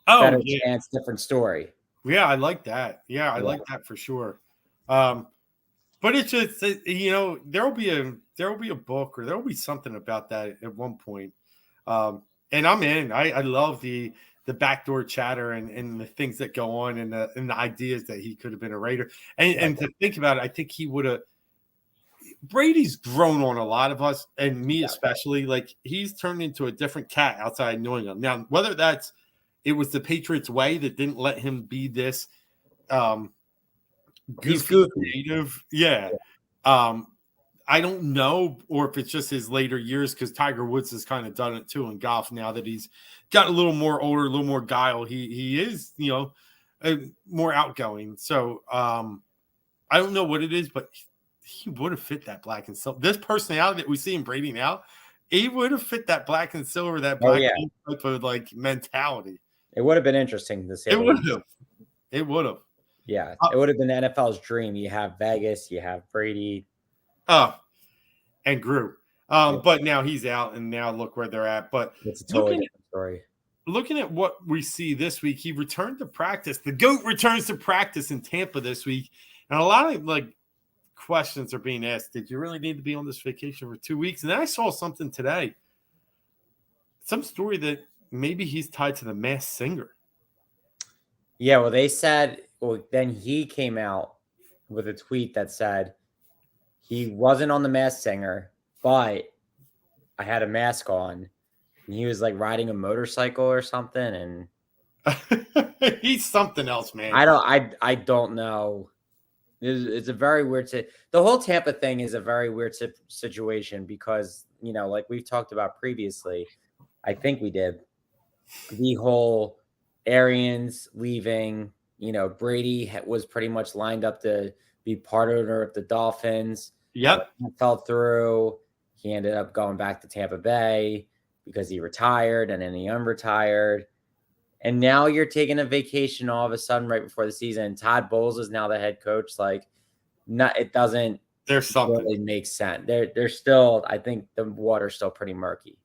better chance, different story. Yeah, I like that. Yeah, I like that for sure. But it's just there'll be a book or there'll be something about that at one point. And I'm in. I love the backdoor chatter and the things that go on and the ideas that he could have been a Raider. And to think about it, I think he would have. Brady's grown on a lot of us, and me especially. Like, he's turned into a different cat outside New England. Now, whether it was the Patriots way that didn't let him be this goofy creative. Yeah. I don't know, or if it's just his later years, because Tiger Woods has kind of done it too in golf now that he's got a little more older, a little more guile. He is, more outgoing. So I don't know what it is, but he would have fit that black and silver. This personality that we see in Brady now, he would have fit that black and silver, that black type of like mentality. It would have been interesting to see. It would have. It would have. Yeah, it would have been the NFL's dream. You have Vegas, you have Brady. And grew. But now he's out, and now look where they're at. But it's a totally different story. Looking at what we see this week, he returned to practice. The GOAT returns to practice in Tampa this week. And a lot of questions are being asked. Did you really need to be on this vacation for 2 weeks? And then I saw something today. Some story that maybe he's tied to the Masked Singer. Yeah, well, they said, then he came out with a tweet that said he wasn't on the Masked Singer, but I had a mask on. And he was like riding a motorcycle or something, and he's something else, man. I don't know. It's a very weird. The whole Tampa thing is a very weird situation because like we've talked about previously. I think we did the whole Arians leaving. Brady was pretty much lined up to be part owner of the Dolphins. Yep, fell through. He ended up going back to Tampa Bay because he retired, and then he unretired. And now you're taking a vacation all of a sudden right before the season. Todd Bowles is now the head coach. It doesn't. There's something really make sense. There's still. I think the water's still pretty murky.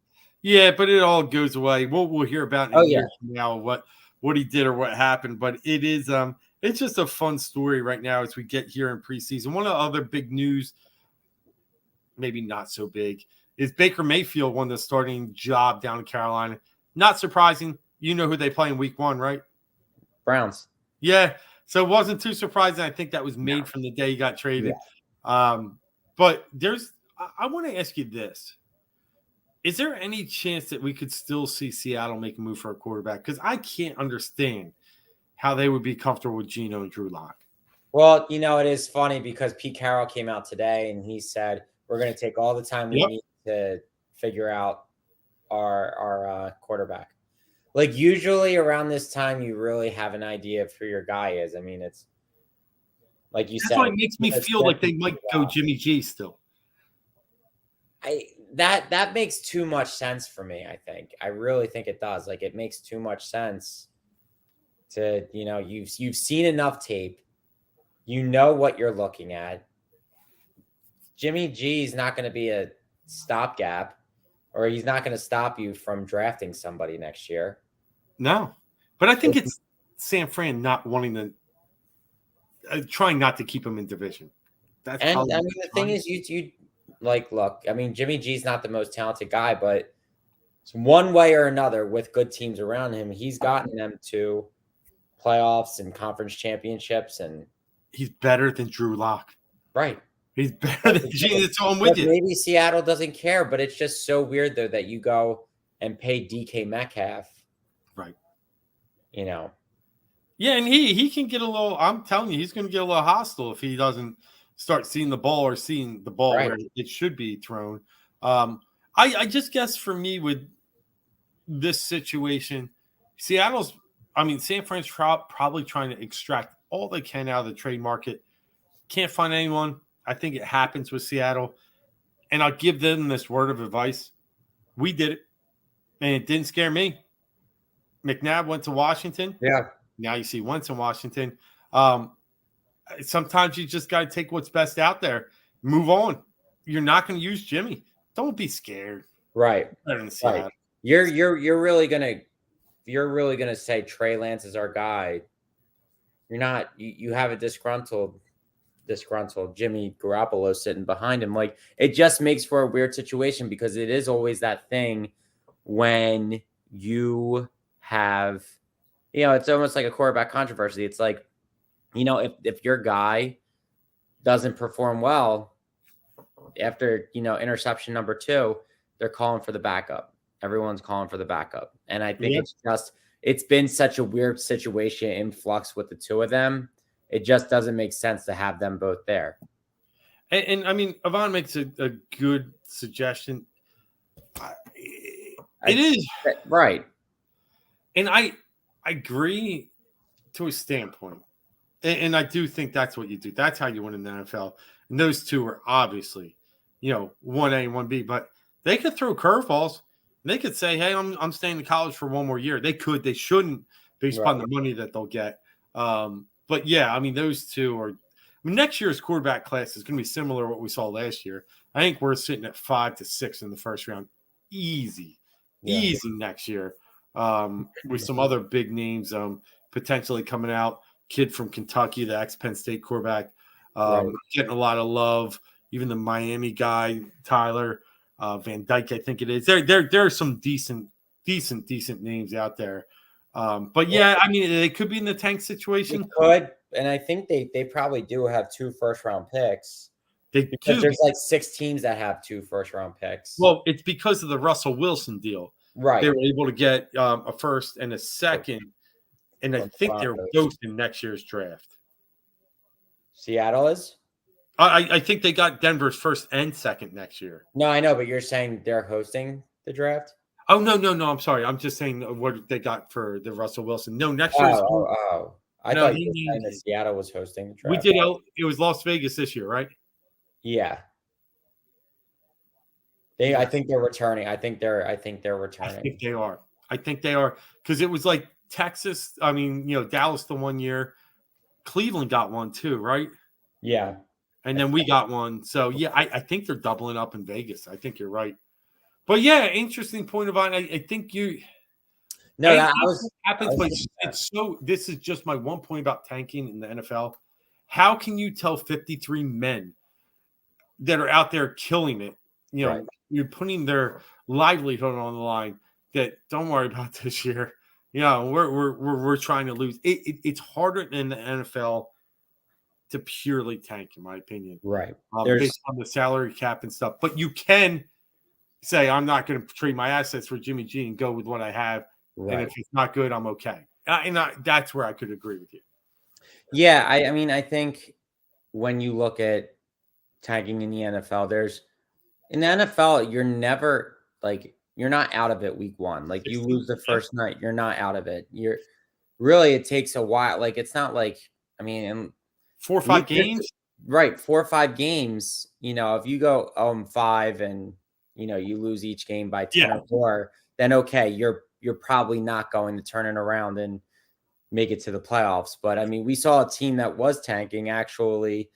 Yeah, but it all goes away. We'll hear about in a year from now what he did or what happened. But it is it's just a fun story right now as we get here in preseason. One of the other big news, maybe not so big, is Baker Mayfield won the starting job down in Carolina. Not surprising. You know who they play in week 1, right? Browns. Yeah. So it wasn't too surprising. I think that was made from the day he got traded. Yeah. But I want to ask you this. Is there any chance that we could still see Seattle make a move for a quarterback? Because I can't understand how they would be comfortable with Geno and Drew Lock. Well, it is funny because Pete Carroll came out today and he said, we're going to take all the time we need to figure out our quarterback. Like usually around this time, you really have an idea of who your guy is. I mean, it's like you said. That's why it makes me feel like they might go Jimmy G still. That makes too much sense for me, I think. I really think it does. Like it makes too much sense to, you've seen enough tape. You know what you're looking at. Jimmy G is not going to be a stopgap, or he's not going to stop you from drafting somebody next year. No, but I think it's San Fran not wanting to, trying not to keep him in division. That's and I mean, the thing is, you like, look, I mean, Jimmy G's not the most talented guy, but one way or another, with good teams around him, he's gotten them to playoffs and conference championships, and he's better than Drew Lock. Right. He's better than Gene. That's all I'm with you. Maybe Seattle doesn't care, but it's just so weird, though, that you go and pay DK Metcalf. Right. Yeah, and he can get a little, I'm telling you, he's going to get a little hostile if he doesn't start seeing the ball where it should be thrown. I just guess for me with this situation, San Fran's probably trying to extract all they can out of the trade market. Can't find anyone. I think it happens with Seattle. And I'll give them this word of advice. We did it, and it didn't scare me. McNabb went to Washington. Yeah. Now you see Wentz in Washington. Sometimes you just got to take what's best out there. Move on. You're not going to use Jimmy. Don't be scared. Right. Right. You're really gonna say Trey Lance is our guy. You're not. You have a disgruntled Jimmy Garoppolo sitting behind him. Like it just makes for a weird situation because it is always that thing when you have, it's almost like a quarterback controversy. It's like, if your guy doesn't perform well after, interception number 2, they're calling for the backup. Everyone's calling for the backup. And I think it's been such a weird situation in flux with the two of them. It just doesn't make sense to have them both there. And I mean, Yvonne makes a good suggestion. It is. Right. And I agree to a standpoint. And I do think that's what you do. That's how you win in the NFL. And those two are obviously, 1A and 1B. But they could throw curveballs. They could say, hey, I'm staying in college for one more year. They could. They shouldn't based upon the money that they'll get. But, yeah, I mean, those two are – next year's quarterback class is going to be similar to what we saw last year. I think we're sitting at 5 to 6 in the first round. Easy next year with some other big names potentially coming out. Kid from Kentucky, the ex-Penn State quarterback, getting a lot of love. Even the Miami guy, Tyler Van Dyke, I think it is. There are some decent names out there. But yeah, I mean, they could be in the tank situation. They could, and I think they probably do have 2 first-round picks. Because there's like 6 teams that have 2 first-round picks. Well, it's because of the Russell Wilson deal. Right. They were able to get a first and a second, and I think they're both in next year's draft. Seattle is? I think they got Denver's first and second next year. No, I know, but you're saying they're hosting the draft? Oh, no. I'm sorry. I'm just saying what they got for the Russell Wilson. No, next year's. I thought you were saying that Seattle was hosting the draft. We did. It was Las Vegas this year, right? Yeah. I think they're returning. I think they're returning. I think they are because it was like Texas. I mean, Dallas the one year, Cleveland got one too, right? Yeah. And then we got one. So yeah, I think they're doubling up in Vegas. I think you're right. But yeah, interesting point about it. I think you. No, that happens. But it's so. This is just my one point about tanking in the NFL. How can you tell 53 men that are out there killing it? You're putting their livelihood on the line. That don't worry about this year. We're trying to lose. It's harder in the NFL to purely tank, in my opinion. Right. Based on the salary cap and stuff. But you can say, I'm not going to trade my assets for Jimmy G and go with what I have. Right. And if it's not good, I'm okay. That's where I could agree with you. Yeah, I mean, I think when you look at tanking in the NFL, in the NFL, you're not out of it week one. Like you lose the first night, you're not out of it. It takes a while. Like it's not like, I mean, and 4 or 5 games. Right, 4 or 5 games. If you go 0-5 and you lose each game by 10 or 4, then okay, you're probably not going to turn it around and make it to the playoffs. But I mean, we saw a team that was tanking actually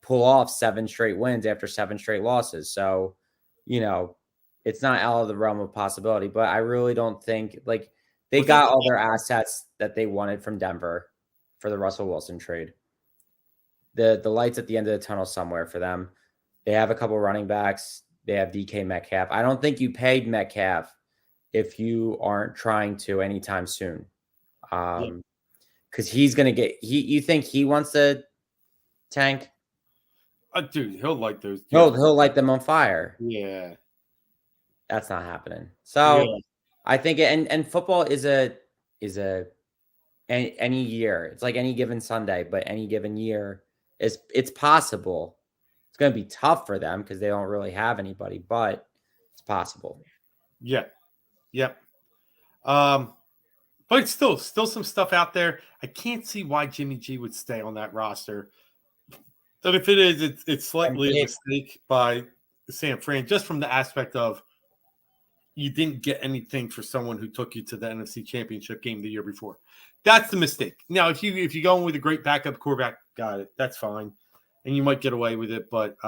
pull off 7 straight wins after 7 straight losses. So, it's not out of the realm of possibility. But I really don't think they got all their assets that they wanted from Denver for the Russell Wilson trade. The lights at the end of the tunnel somewhere for them. They have a couple running backs. They have DK Metcalf. I don't think you paid Metcalf if you aren't trying to anytime soon. Because he's going to get – you think he wants to tank? Dude, he'll light those. He'll light them on fire. Yeah. That's not happening. So I think and football is any year. It's like any given Sunday, but any given year it's possible. It's going to be tough for them because they don't really have anybody, but it's possible. Yeah. Yep. But it's still some stuff out there. I can't see why Jimmy G would stay on that roster. But if it is, it's slightly a mistake by San Fran, just from the aspect of you didn't get anything for someone who took you to the NFC Championship game the year before. That's the mistake. Now, if you go in with a great backup quarterback, got it. That's fine, and you might get away with it. But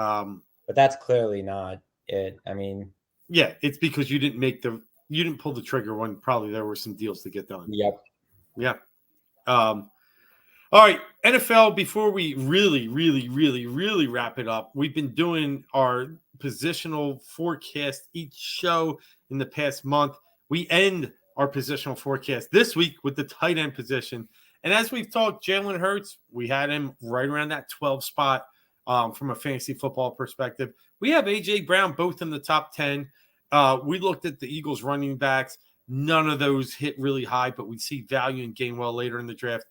that's clearly not it. I mean, yeah, it's because you didn't pull the trigger when probably there were some deals to get done. Yep. Yeah. All right, NFL, before we really, really, really, really wrap it up, we've been doing our positional forecast each show in the past month. We end our positional forecast this week with the tight end position. And as we've talked, Jalen Hurts, we had him right around that 12 spot from a fantasy football perspective. We have A.J. Brown both in the top 10. We looked at the Eagles running backs. None of those hit really high, but we see value in Gainwell later in the draft.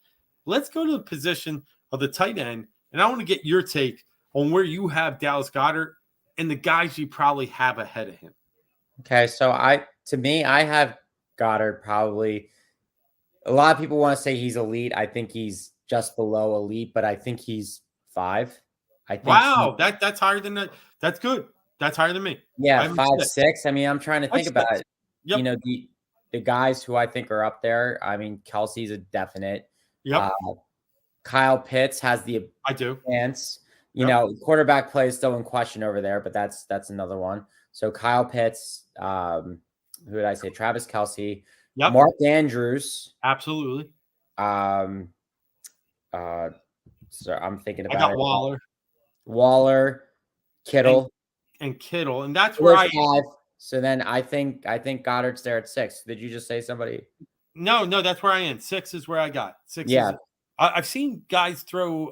Let's go to the position of the tight end, and I want to get your take on where you have Dallas Goddard and the guys you probably have ahead of him. Okay, so I have Goddard probably. A lot of people want to say he's elite. I think he's just below elite, but I think he's 5. I think that's higher than that. That's good. That's higher than me. Yeah, 5'6". I mean, I'm trying to think about it. Yep. The guys who I think are up there. I mean, Kelsey's a definite. Yep. Kyle Pitts has the chance. Quarterback play is still in question over there, but that's another one. So Kyle Pitts, who did I say? Travis Kelce, Mark Andrews. Absolutely. So I'm thinking about I got Waller, Kittle. And Kittle. And that's where 5. So then I think Goddard's there at 6. Did you just say somebody? No, that's where I am. 6 is where I got. 6 Yeah. I've seen guys throw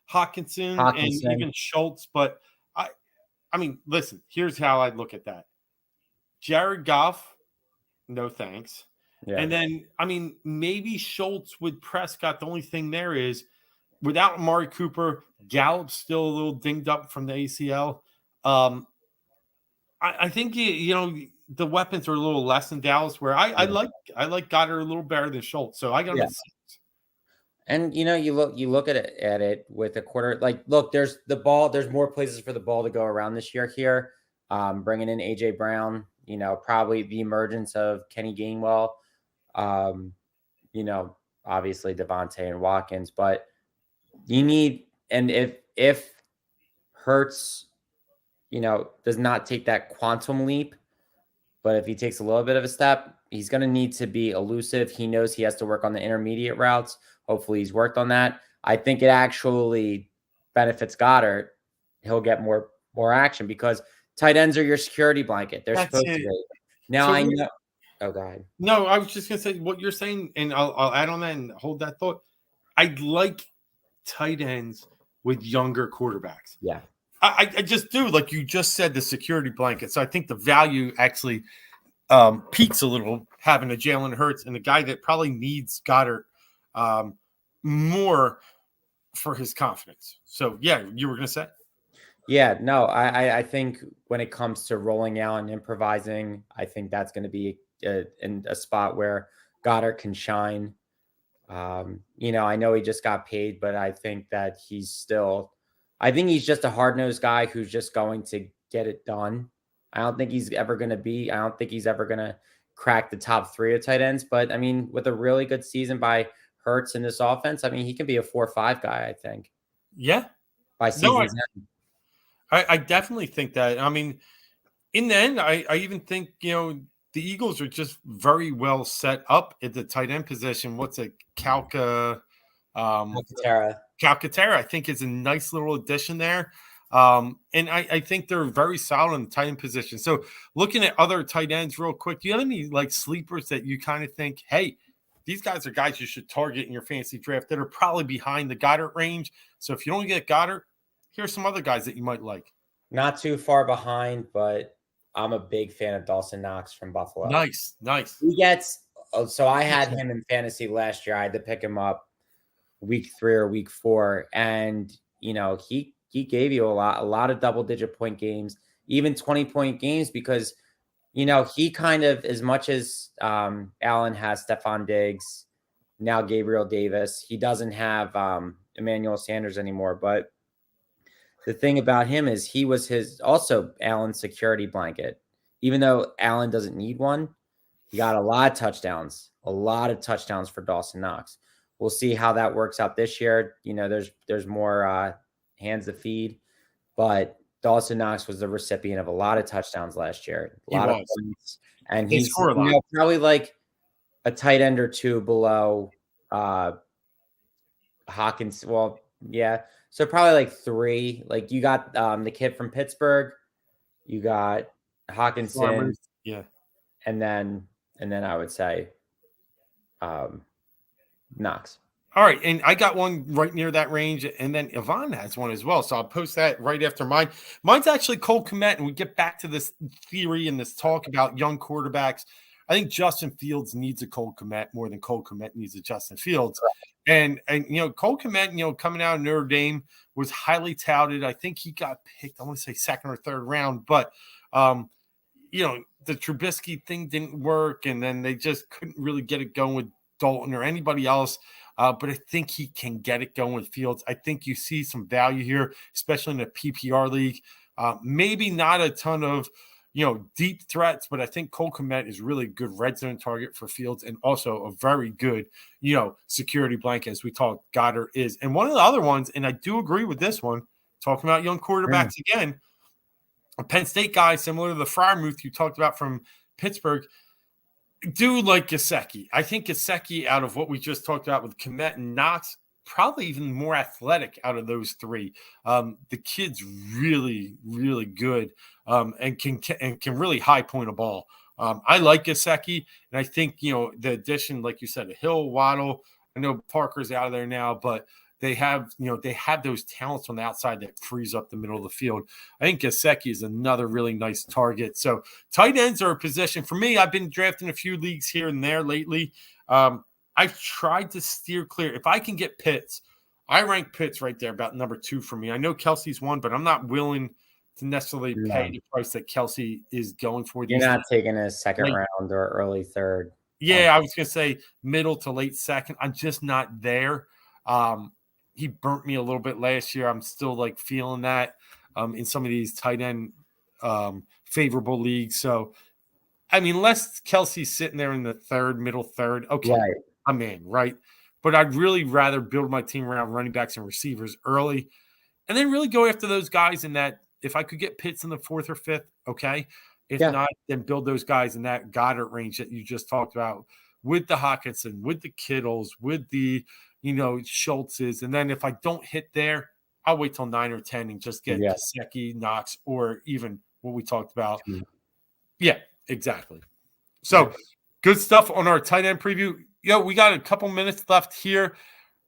Hawkinson and even Schultz, but I mean, listen, here's how I look at that. Jared Goff, no thanks. Yeah. And then, I mean, maybe Schultz with Prescott. The only thing there is without Amari Cooper, Gallup's still a little dinged up from the ACL. I think, the weapons are a little less in Dallas, where I like Goddard a little better than Schultz. So I got him at 6. And you look at it with a quarter. Look, there's the ball. There's more places for the ball to go around this year here. Bringing in A.J. Brown, probably the emergence of Kenny Gainwell. Obviously Devontae and Watkins, but you need, and if Hurts, does not take that quantum leap, but if he takes a little bit of a step, he's going to need to be elusive. He knows he has to work on the intermediate routes. Hopefully he's worked on that. I think it actually benefits Goddard. He'll get more action because tight ends are your security blanket. They're supposed to be. Now I know. Oh, go ahead. No, I was just going to say what you're saying, and I'll add on that and hold that thought. I like tight ends with younger quarterbacks. Yeah. I just do, like you just said, the security blanket. So I think the value actually peaks a little having a Jalen Hurts and a guy that probably needs Goddard more for his confidence. So, yeah, you were going to say? Yeah, no, I think when it comes to rolling out and improvising, I think that's going to be in a spot where Goddard can shine. I know he just got paid, but I think that I think he's just a hard nosed guy who's just going to get it done. I don't think he's ever going to crack the top three of tight ends. But I mean, with a really good season by Hurts in this offense, I mean, he can be a 4 or 5 guy, I think, Yeah. by No, season's end. I definitely think that. I mean, in the end, I even think, the Eagles are just very well set up at the tight end position. What's it? Alcantara. Calcaterra, I think, is a nice little addition there. And I think they're very solid in the tight end position. So looking at other tight ends real quick, do you have any like sleepers that you kind of think, hey, these guys are guys you should target in your fantasy draft that are probably behind the Goddard range? So if you don't get Goddard, here's some other guys that you might like. Not too far behind, but I'm a big fan of Dawson Knox from Buffalo. Nice. He gets so I had him in fantasy last year. I had to pick him up week 3 or week 4, and he gave you a lot of double-digit point games, even 20-point games, because he kind of, as much as Allen has Stephon Diggs, now Gabriel Davis, he doesn't have Emmanuel Sanders anymore, but the thing about him is he was also Allen's security blanket. Even though Allen doesn't need one, he got a lot of touchdowns for Dawson Knox. We'll see how that works out this year. There's more hands to feed, but Dawson Knox was the recipient of a lot of touchdowns last year. A lot of points, and he's probably like a tight end or two below Hawkins. Well, yeah. So probably like 3. Like you got the kid from Pittsburgh, you got Hawkinson, yeah, and then I would say Knox. All right, and I got one right near that range, and then Yvonne has one as well. So I'll post that right after mine. Mine's actually Cole Kmet, and we get back to this theory and this talk about young quarterbacks. I think Justin Fields needs a Cole Kmet more than Cole Kmet needs a Justin Fields. And Cole Kmet, coming out of Notre Dame was highly touted. I think he got picked, I want to say 2nd or 3rd round, but the Trubisky thing didn't work, and then they just couldn't really get it going with Dalton or anybody else. But I think he can get it going with Fields. I think you see some value here, especially in a PPR league. Maybe not a ton of deep threats, but I think Cole Kmet is really a good red zone target for Fields, and also a very good, security blanket, as we talked Goddard is. And one of the other ones, and I do agree with this one, talking about young quarterbacks again, a Penn State guy similar to the Freiermuth you talked about from Pittsburgh, do like Gesicki. I think Gesicki, out of what we just talked about with Kmet and Knox, probably even more athletic out of those 3. The kid's really, really good and can really high point a ball. I like Gesicki, and I think the addition, like you said, Hill, Waddle. I know Parker's out of there now, but they have those talents on the outside that frees up the middle of the field. I think Gesicki is another really nice target. So tight ends are a position for me. I've been drafting a few leagues here and there lately. I've tried to steer clear. If I can get Pitts, I rank Pitts right there, about number 2 for me. I know Kelsey's 1, but I'm not willing to necessarily pay the price that Kelsey is going for. You're not taking a 2nd round or early 3rd. Yeah, I was going to say middle to late 2nd. I'm just not there. He burnt me a little bit last year. I'm still like feeling that in some of these tight end favorable leagues. So, I mean, unless Kelsey's sitting there in the middle 3rd, okay, right. I'm in, right? But I'd really rather build my team around running backs and receivers early, and then really go after those guys in that. If I could get Pitts in the 4th or 5th, okay. If not, then build those guys in that Goddard range that you just talked about, with the Hawkinson, with the Kittles, with the Schultzes. And then if I don't hit there, I'll wait till 9 or 10 and just get Gesicki, Knox, or even what we talked about. Yeah, exactly. So good stuff on our tight end preview. We got a couple minutes left here.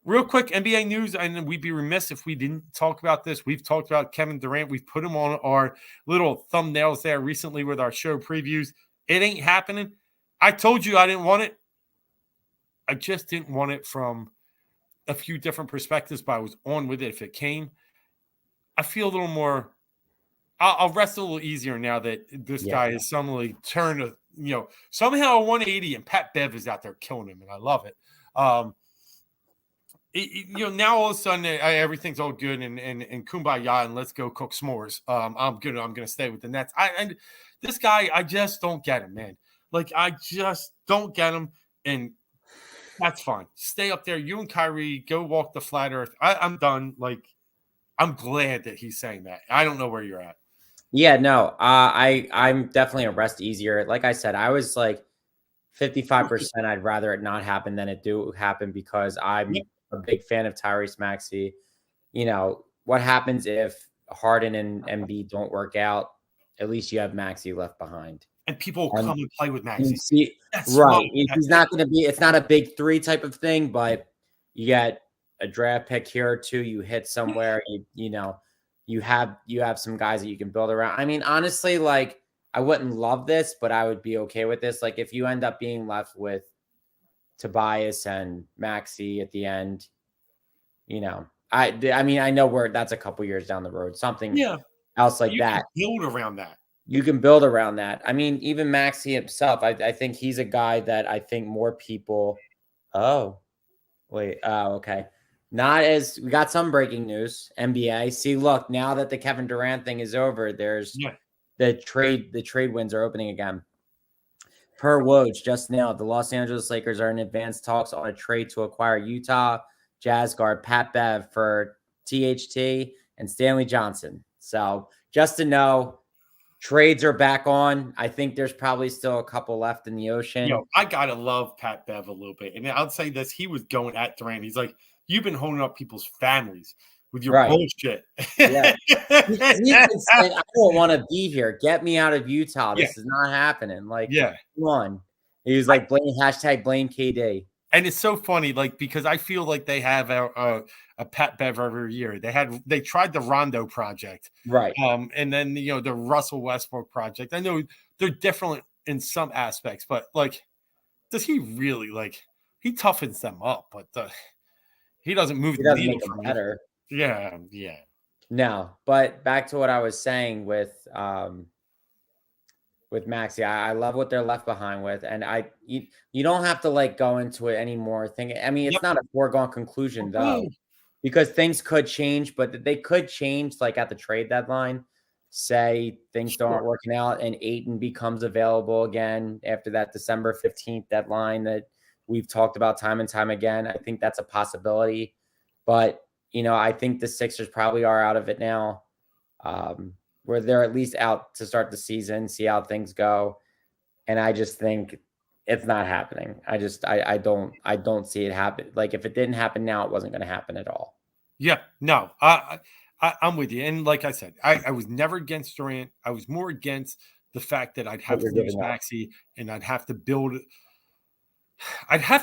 Real quick, NBA news, and we'd be remiss if we didn't talk about this. We've talked about Kevin Durant. We've put him on our little thumbnails there recently with our show previews. It ain't happening. I told you I didn't want it. I just didn't want it from a few different perspectives, but I was on with it if it came. I feel a little more. I'll rest a little easier now that this guy has suddenly turned somehow a 180, and Pat Bev is out there killing him, and I love it. Now all of a sudden everything's all good and kumbaya, and let's go cook s'mores. I'm gonna stay with the Nets. And this guy, I just don't get him, man. Like, I just don't get him, and that's fine. Stay up there. You and Kyrie go walk the flat earth. I'm done. Like, I'm glad that he's saying that. I don't know where you're at. Yeah, no, I'm definitely a rest easier. Like I said, I was like 55%. I'd rather it not happen than it do happen, because I'm a big fan of Tyrese Maxey. What happens if Harden and Embiid don't work out? At least you have Maxey left behind. And people will come and play with Maxey. Right. He's not going to be – it's not a big three type of thing, but you get a draft pick here or two. You hit somewhere. You have some guys that you can build around. I mean, honestly, like, I wouldn't love this, but I would be okay with this. Like, if you end up being left with Tobias and Maxey at the end, I mean, I know that's a couple years down the road. Something else like that. Build around that. You can build around that. I mean, even Maxey himself, I think he's a guy that I think more people. Oh, wait. Oh, okay. We got some breaking news. NBA. See, look, now that the Kevin Durant thing is over, there's the trade winds are opening again. Per Woj just now, the Los Angeles Lakers are in advanced talks on a trade to acquire Utah Jazz guard Pat Bev for THT and Stanley Johnson. So just to know, trades are back on. I think there's probably still a couple left in the ocean. I gotta love Pat Bev a little bit, and I'll say this: he was going at Durant. He's like, "You've been holding up people's families with your bullshit." Yeah, he's been saying, "I don't want to be here. Get me out of Utah. This is not happening." Like, come on. He was like, blame KD. And it's so funny, like, because I feel like they have a Pat Bev every year. They tried the Rondo project, right? And then the Russell Westbrook project. I know they're different in some aspects, but like, does he really he toughens them up, but he doesn't move the needle for better. Yeah. No, but back to what I was saying with Maxey, I love what they're left behind with, and you don't have to go into it anymore. I mean, it's not a foregone conclusion though, because things could change, but they could change at the trade deadline. Say things aren't working out and Ayton becomes available again after that December 15th deadline that we've talked about time and time again. I think that's a possibility, but I think the Sixers probably are out of it now. Where they're at least out to start the season, see how things go. And I just think it's not happening. I don't see it happen. Like, if it didn't happen now, it wasn't going to happen at all. Yeah, no, I'm with you. And like I said, I was never against Durant. I was more against the fact that I'd have to lose Maxey and I'd have to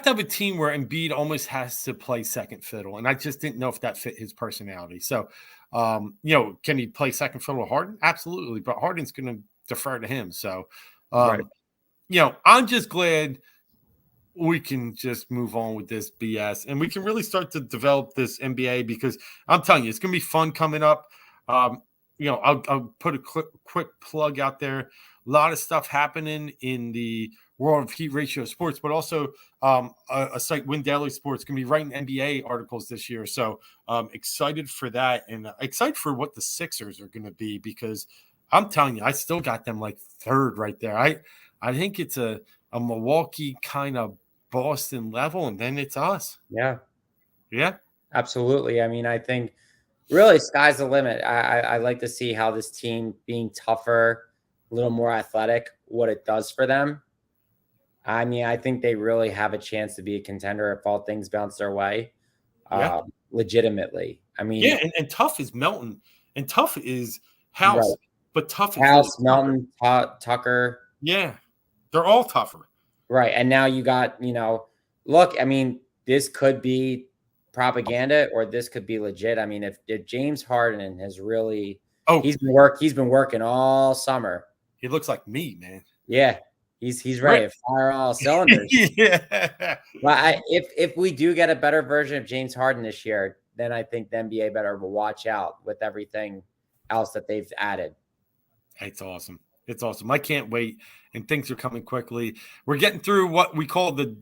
have a team where Embiid almost has to play second fiddle. And I just didn't know if that fit his personality. So, can he play second fiddle with Harden? Absolutely. But Harden's going to defer to him. So, I'm just glad we can just move on with this BS and we can really start to develop this NBA, because I'm telling you, it's going to be fun coming up. I'll put a quick plug out there. A lot of stuff happening in the world of heat ratio sports, but also a site, Win Daily Sports, going to be writing NBA articles this year. So excited for that, and excited for what the Sixers are going to be, because I'm telling you, I still got them third right there. I think it's a Milwaukee kind of Boston level, and then it's us. Yeah, absolutely. I mean, I think really sky's the limit. I like to see how this team being tougher, a little more athletic, what it does for them. I mean, I think they really have a chance to be a contender if all things bounce their way. Legitimately. I mean, and tough is Melton, and tough is House, right. But tough is House, Melton, Tucker. Yeah, they're all tougher. Right. And now you got, look, I mean, this could be propaganda or this could be legit. I mean, if James Harden has really, he's been working all summer. He looks like me, man. Yeah. He's ready to fire all cylinders. Yeah. Well, if we do get a better version of James Harden this year, then I think the NBA better watch out with everything else that they've added. It's awesome. It's awesome. I can't wait. And things are coming quickly. We're getting through what we call the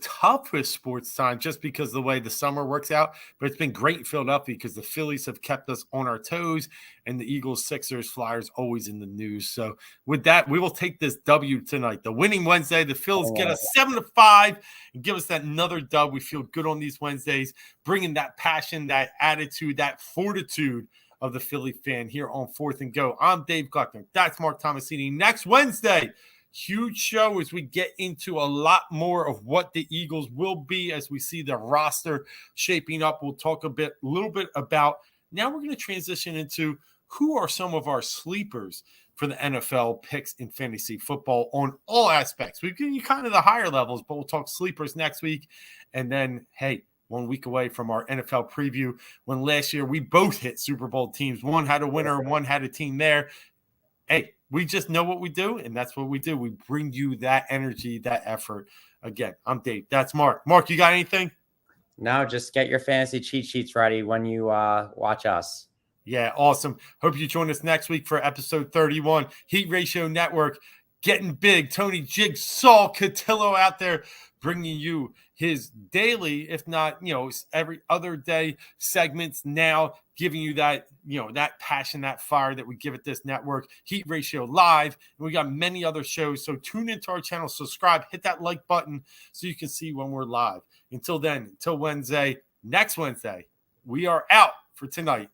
toughest sports time just because of the way the summer works out. But it's been great in Philadelphia because the Phillies have kept us on our toes, and the Eagles, Sixers, Flyers always in the news. So with that, we will take this W tonight. The winning Wednesday, the Phillies get us 7-5 and give us that another dub. We feel good on these Wednesdays, bringing that passion, that attitude, that fortitude of the Philly fan here on Fourth and Go. I'm Dave Gluckner. That's Marc Tomasini. Next Wednesday, huge show as we get into a lot more of what the Eagles will be as we see the roster shaping up. We'll talk a little bit about, now we're going to transition into who are some of our sleepers for the NFL picks in fantasy football on all aspects. We've given you kind of the higher levels, but we'll talk sleepers next week. And then, hey, 1 week away from our NFL preview, when last year we both hit Super Bowl teams. One had a winner, one had a team there. Hey, we just know what we do, and that's what we do. We bring you that energy, that effort. Again, I'm Dave. That's Marc. Marc, you got anything? No, just get your fantasy cheat sheets ready when you watch us. Yeah, awesome. Hope you join us next week for episode 31. Heat Ratio Network, getting big. Tony Jigsaw Cotillo out there bringing you his daily, if not, every other day segments now, giving you that, that passion, that fire that we give at this network. Heat Ratio Live. And we got many other shows. So tune into our channel, subscribe, hit that like button so you can see when we're live. Until then, until Wednesday, next Wednesday, we are out for tonight.